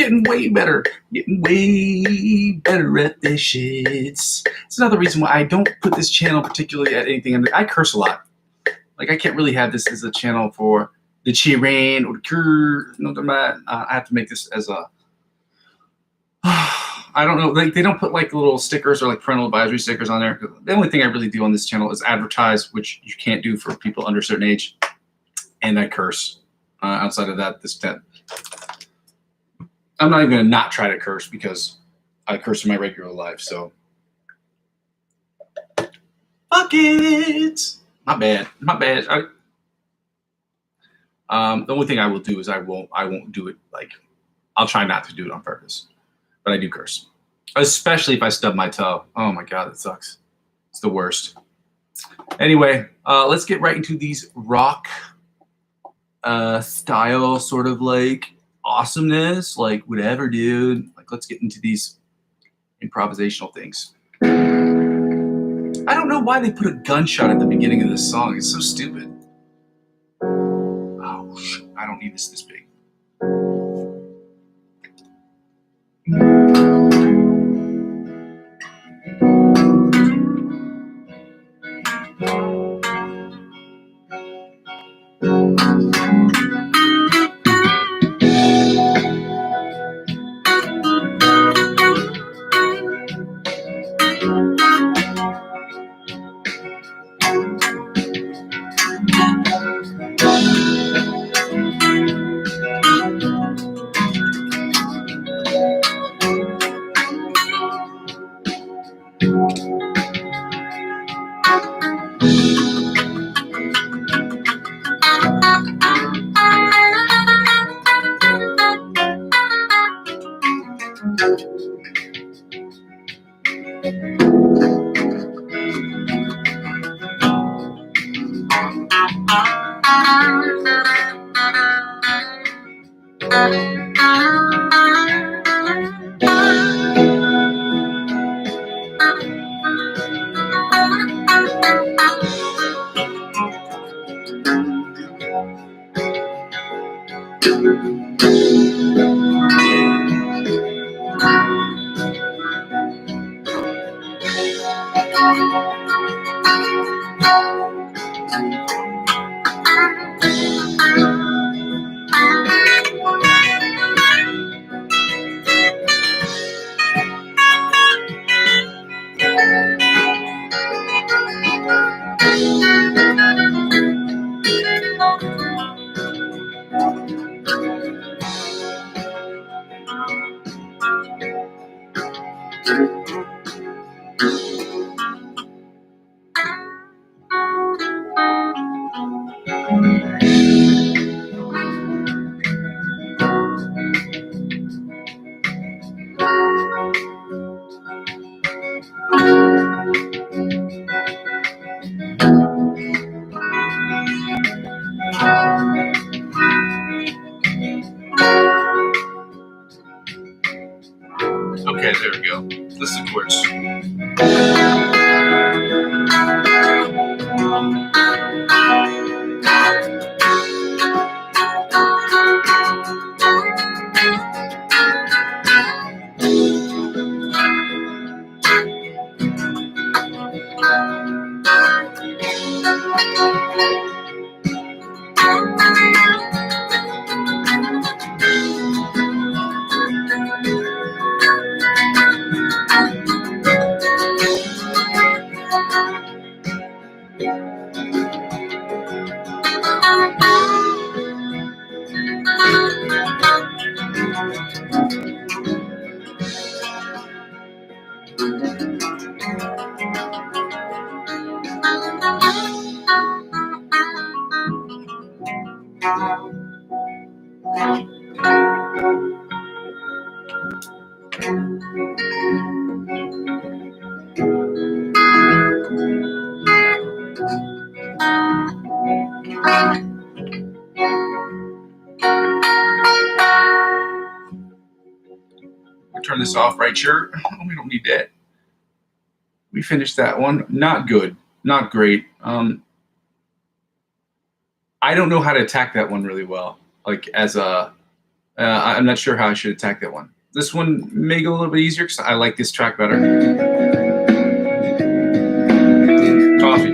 getting way better. Getting way better at this shit. It's another reason why I don't put this channel particularly at anything. I curse a lot. Like, I can't really have this as a channel for the cheering or the cur. No, I have to make this as a. I don't know. Like, they don't put like little stickers or like parental advisory stickers on there. The only thing I really do on this channel is advertise, which you can't do for people under a certain age, and I curse. Outside of that, I'm not even gonna not try to curse because I curse in my regular life. So fuck it. My bad. The only thing I will do is I won't do it. Like, I'll try not to do it on purpose, but I do curse, especially if I stub my toe. Oh my god, that sucks. It's the worst. Anyway, let's get right into these rock style sort of like awesomeness, like whatever, dude. Like, let's get into these improvisational things. I don't know why they put a gunshot at the beginning of this song. It's so stupid. Oh, I don't need this big. Okay, there we go. This is the chorus. Turn this off right here. We don't need that. We finished that one. Not good. Not great. I don't know how to attack that one really well. Like, as a I'm not sure how I should attack that one. This one may go a little bit easier because I like this track better. Coffee.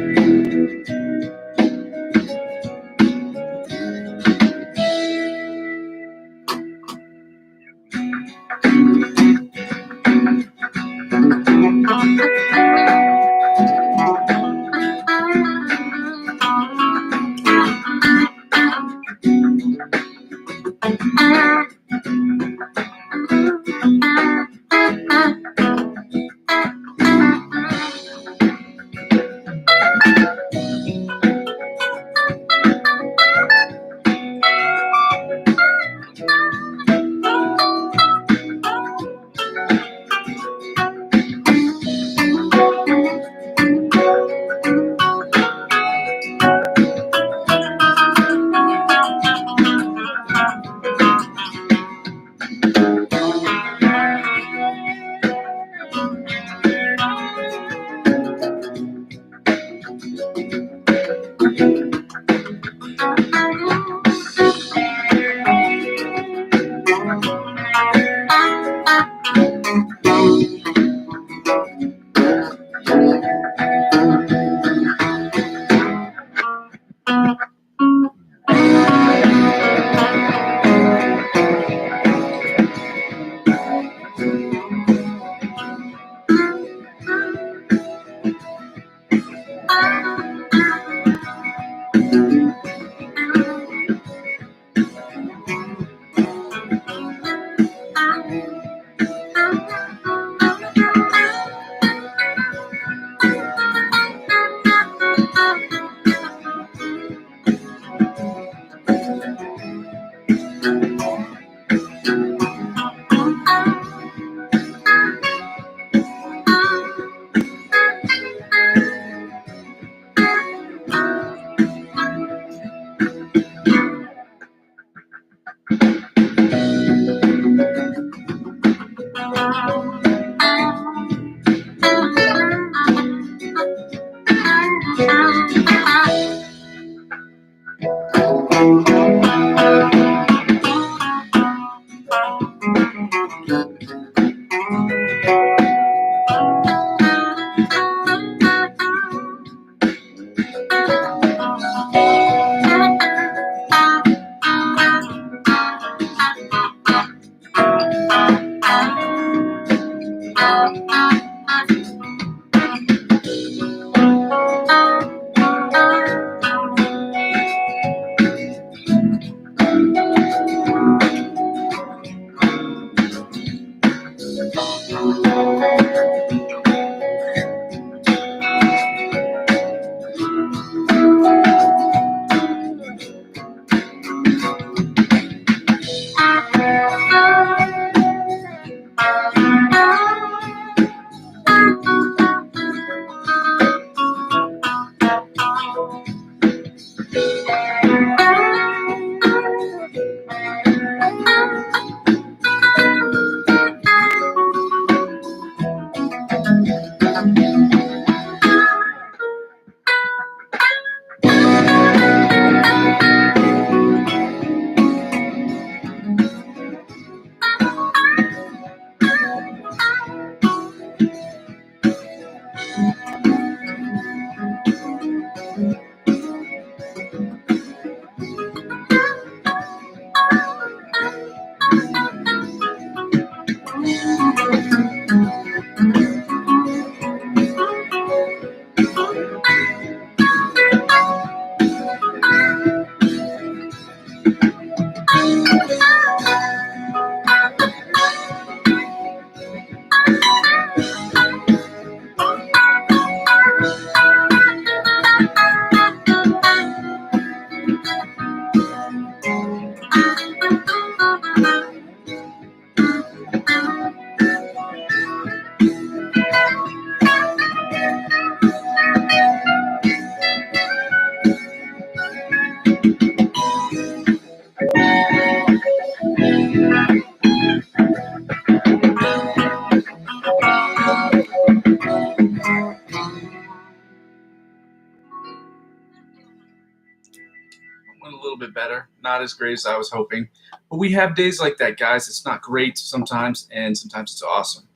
bit better. Not as great as I was hoping. But we have days like that, guys. It's not great sometimes, and sometimes it's awesome.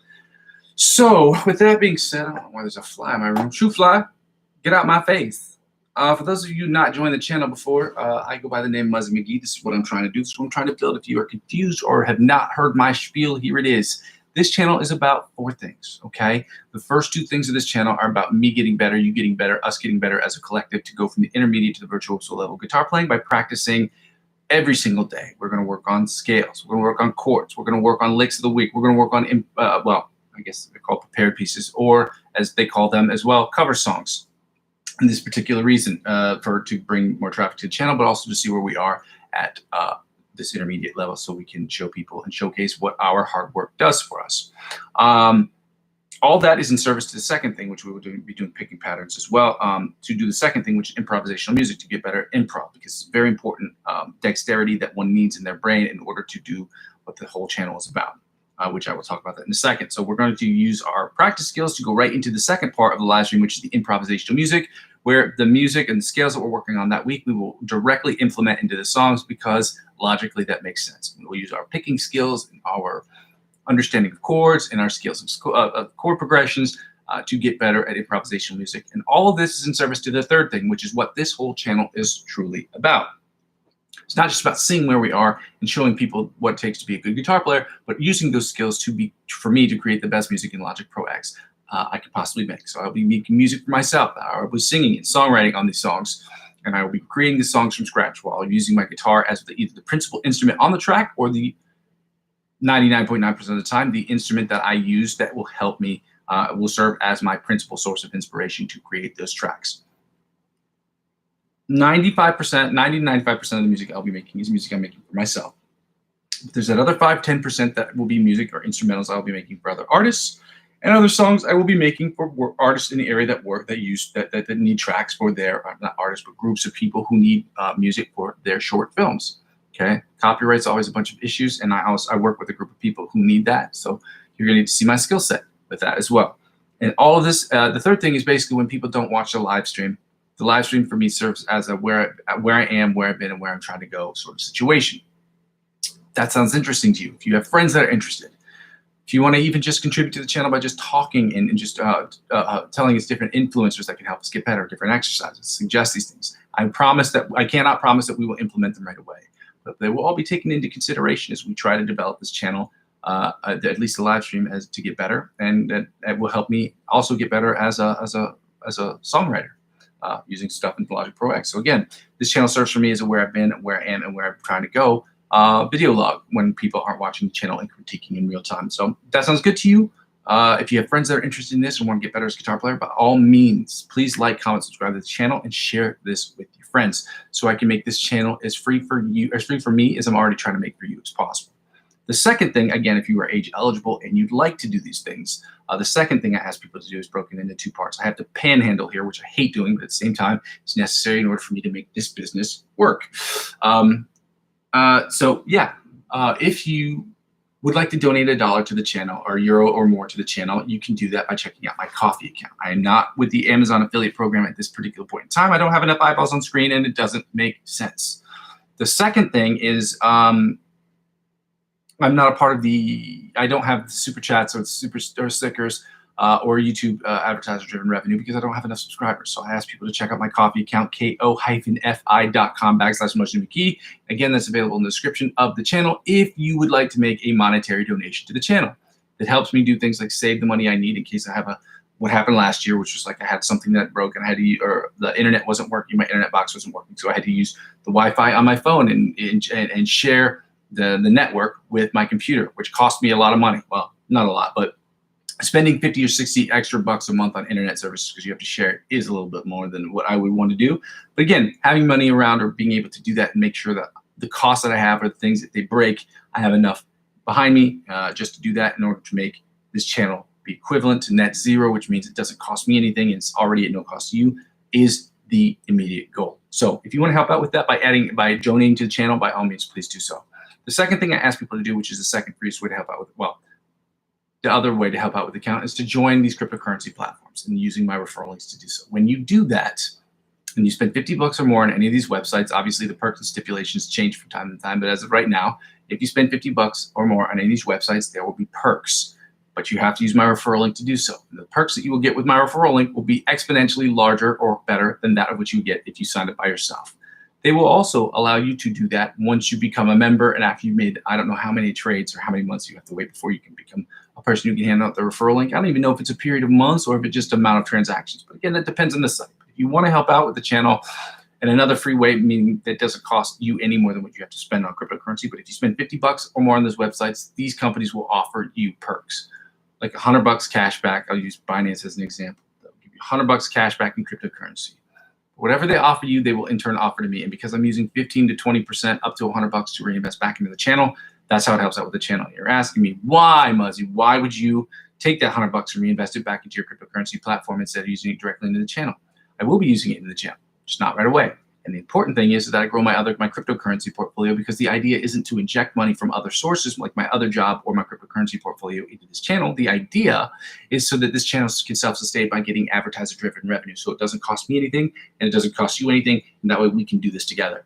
So with that being said, I don't know why there's a fly in my room. Shoo fly, get out my face. For those of you not joined the channel before, I go by the name Muzzy McGee. This is what I'm trying to do. This is what I'm trying to build. If you are confused or have not heard my spiel, here it is. This channel is about 4 things, okay? The first 2 things of this channel are about me getting better, you getting better, us getting better as a collective to go from the intermediate to the virtuoso level guitar playing by practicing every single day. We're going to work on scales. We're going to work on chords. We're going to work on licks of the week. We're going to work on, well, I guess they're called prepared pieces, or as they call them as well, cover songs. In this particular reason, to bring more traffic to the channel, but also to see where we are at this intermediate level, so we can show people and showcase what our hard work does for us. All that is in service to the second thing, which we will be doing picking patterns as well, to do the second thing, which is improvisational music, to get better at improv, because it's very important dexterity that one needs in their brain in order to do what the whole channel is about, which I will talk about that in a second. So we're going to use our practice skills to go right into the second part of the live stream, which is the improvisational music, where the music and the scales that we're working on that week, we will directly implement into the songs, because logically that makes sense. We'll use our picking skills and our understanding of chords and our skills of chord progressions to get better at improvisational music. And all of this is in service to the third thing, which is what this whole channel is truly about. It's not just about seeing where we are and showing people what it takes to be a good guitar player, but using those skills for me to create the best music in Logic Pro X I could possibly make. So I'll be making music for myself. I'll be singing and songwriting on these songs, and I will be creating the songs from scratch while using my guitar as either the principal instrument on the track, or the 99.9% of the time, the instrument that I use that will help me, will serve as my principal source of inspiration to create those tracks. 95%, 90-95% of the music I'll be making is music I'm making for myself. But there's that other 5-10% that will be music or instrumentals I'll be making for other artists, and other songs I will be making for artists in the area that need tracks for their, not artists, but groups of people who need music for their short films. Okay, copyright's always a bunch of issues, and I work with a group of people who need that. So you're going to see my skill set with that as well. And all of this, the third thing is basically when people don't watch the live stream. The live stream for me serves as a where I am, where I've been, and where I'm trying to go sort of situation. That sounds interesting to you. If you have friends that are interested, if you want to even just contribute to the channel by just talking and just telling us different influencers that can help us get better, different exercises, suggest these things. I cannot promise that we will implement them right away, but they will all be taken into consideration as we try to develop this channel, at least the live stream, as to get better, and that will help me also get better as a songwriter, using stuff in Logic Pro X. So again, this channel serves for me as a where I've been, where I am, and where I'm trying to go. Video log when people aren't watching the channel and critiquing in real time. So if that sounds good to you. If you have friends that are interested in this and want to get better as a guitar player, by all means, please like, comment, subscribe to the channel, and share this with your friends, so I can make this channel as free for me as I'm already trying to make for you as possible. The second thing, again, if you are age eligible and you'd like to do these things, the second thing I ask people to do is broken into 2 parts. I have the panhandle here, which I hate doing, but at the same time, it's necessary in order for me to make this business work. So yeah, if you would like to donate $1 to the channel, or €1 or more to the channel, you can do that by checking out my Ko-fi account. I am not with the Amazon affiliate program at this particular point in time. I don't have enough eyeballs on screen, and it doesn't make sense. The second thing is I'm not a part of I don't have super chats or super stickers or YouTube advertiser-driven revenue, because I don't have enough subscribers. So I ask people to check out my Ko-fi account, ko-fi.com/Muzzy McGee. Again, that's available in the description of the channel if you would like to make a monetary donation to the channel. That helps me do things like save the money I need in case I have what happened last year, which was like I had something that broke and I had to, or the internet wasn't working, my internet box wasn't working, so I had to use the Wi-Fi on my phone and share the network with my computer, which cost me a lot of money. Well, not a lot, but spending 50 or 60 extra bucks a month on internet services because you have to share it is a little bit more than what I would want to do. But again, having money around or being able to do that and make sure that the costs that I have or the things that they break, I have enough behind me just to do that in order to make this channel be equivalent to net zero, which means it doesn't cost me anything and it's already at no cost to you, is the immediate goal. So if you want to help out with that by donating to the channel, by all means, please do so. The second thing I ask people to do, which is the second freest way to help out with, well, the other way to help out with the account, is to join these cryptocurrency platforms and using my referral links to do so. When you do that, and you spend 50 bucks or more on any of these websites, obviously the perks and stipulations change from time to time, but as of right now, if you spend 50 bucks or more on any of these websites, there will be perks, but you have to use my referral link to do so. And the perks that you will get with my referral link will be exponentially larger or better than that of what you get if you signed up by yourself. They will also allow you to do that once you become a member and after you've made, I don't know how many trades or how many months you have to wait before you can become a person who can hand out the referral link. I don't even know if it's a period of months or if it's just amount of transactions. But again, that depends on the site. If you want to help out with the channel in another free way, meaning that doesn't cost you any more than what you have to spend on cryptocurrency, but if you spend 50 bucks or more on those websites, these companies will offer you perks. Like $100 cash back. I'll use Binance as an example. They'll give you $100 cash back in cryptocurrency. Whatever they offer you, they will in turn offer to me. And because I'm using 15 to 20% up to $100 to reinvest back into the channel, that's how it helps out with the channel. You're asking me, why, Muzzy? Why would you take that $100 and reinvest it back into your cryptocurrency platform instead of using it directly into the channel? I will be using it in the channel, just not right away. And the important thing is that I grow my cryptocurrency portfolio, because the idea isn't to inject money from other sources like my other job or my cryptocurrency portfolio into this channel. The idea is so that this channel can self-sustain by getting advertiser-driven revenue. So it doesn't cost me anything and it doesn't cost you anything. And that way we can do this together.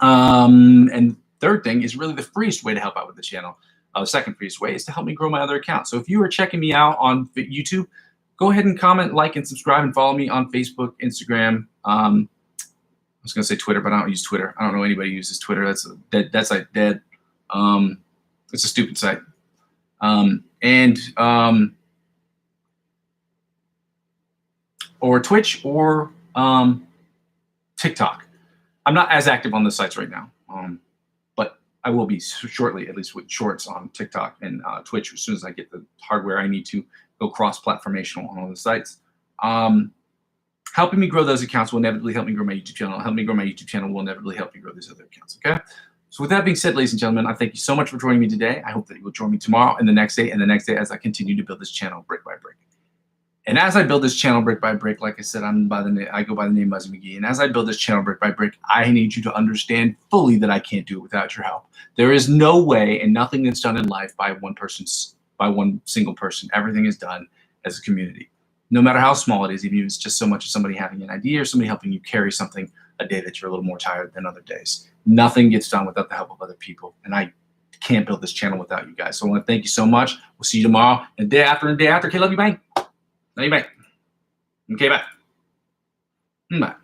And third thing is really the freest way to help out with the channel. The second freest way is to help me grow my other account. So if you are checking me out on YouTube, go ahead and comment, like, and subscribe, and follow me on Facebook, Instagram. I was gonna say Twitter, but I don't use Twitter. I don't know anybody who uses Twitter. That's like dead. It's a stupid site. Or Twitch or TikTok. I'm not as active on those sites right now, but I will be shortly, at least with shorts on TikTok and Twitch as soon as I get the hardware I need to go cross-platformational on all the sites. Helping me grow those accounts will inevitably help me grow my YouTube channel. Help me grow my YouTube channel will inevitably help me grow these other accounts, okay? So with that being said, ladies and gentlemen, I thank you so much for joining me today. I hope that you will join me tomorrow and the next day as I continue to build this channel brick by brick. And as I build this channel brick by brick, like I said, I go by the name Muzzy McGee. And as I build this channel brick by brick, I need you to understand fully that I can't do it without your help. There is no way, and nothing that's done in life by one single person. Everything is done as a community. No matter how small it is, even if it's just so much as somebody having an idea or somebody helping you carry something a day that you're a little more tired than other days. Nothing gets done without the help of other people. And I can't build this channel without you guys. So I want to thank you so much. We'll see you tomorrow and day after and day after. Okay, love you, bye. Love you, bye. Okay, bye. Bye.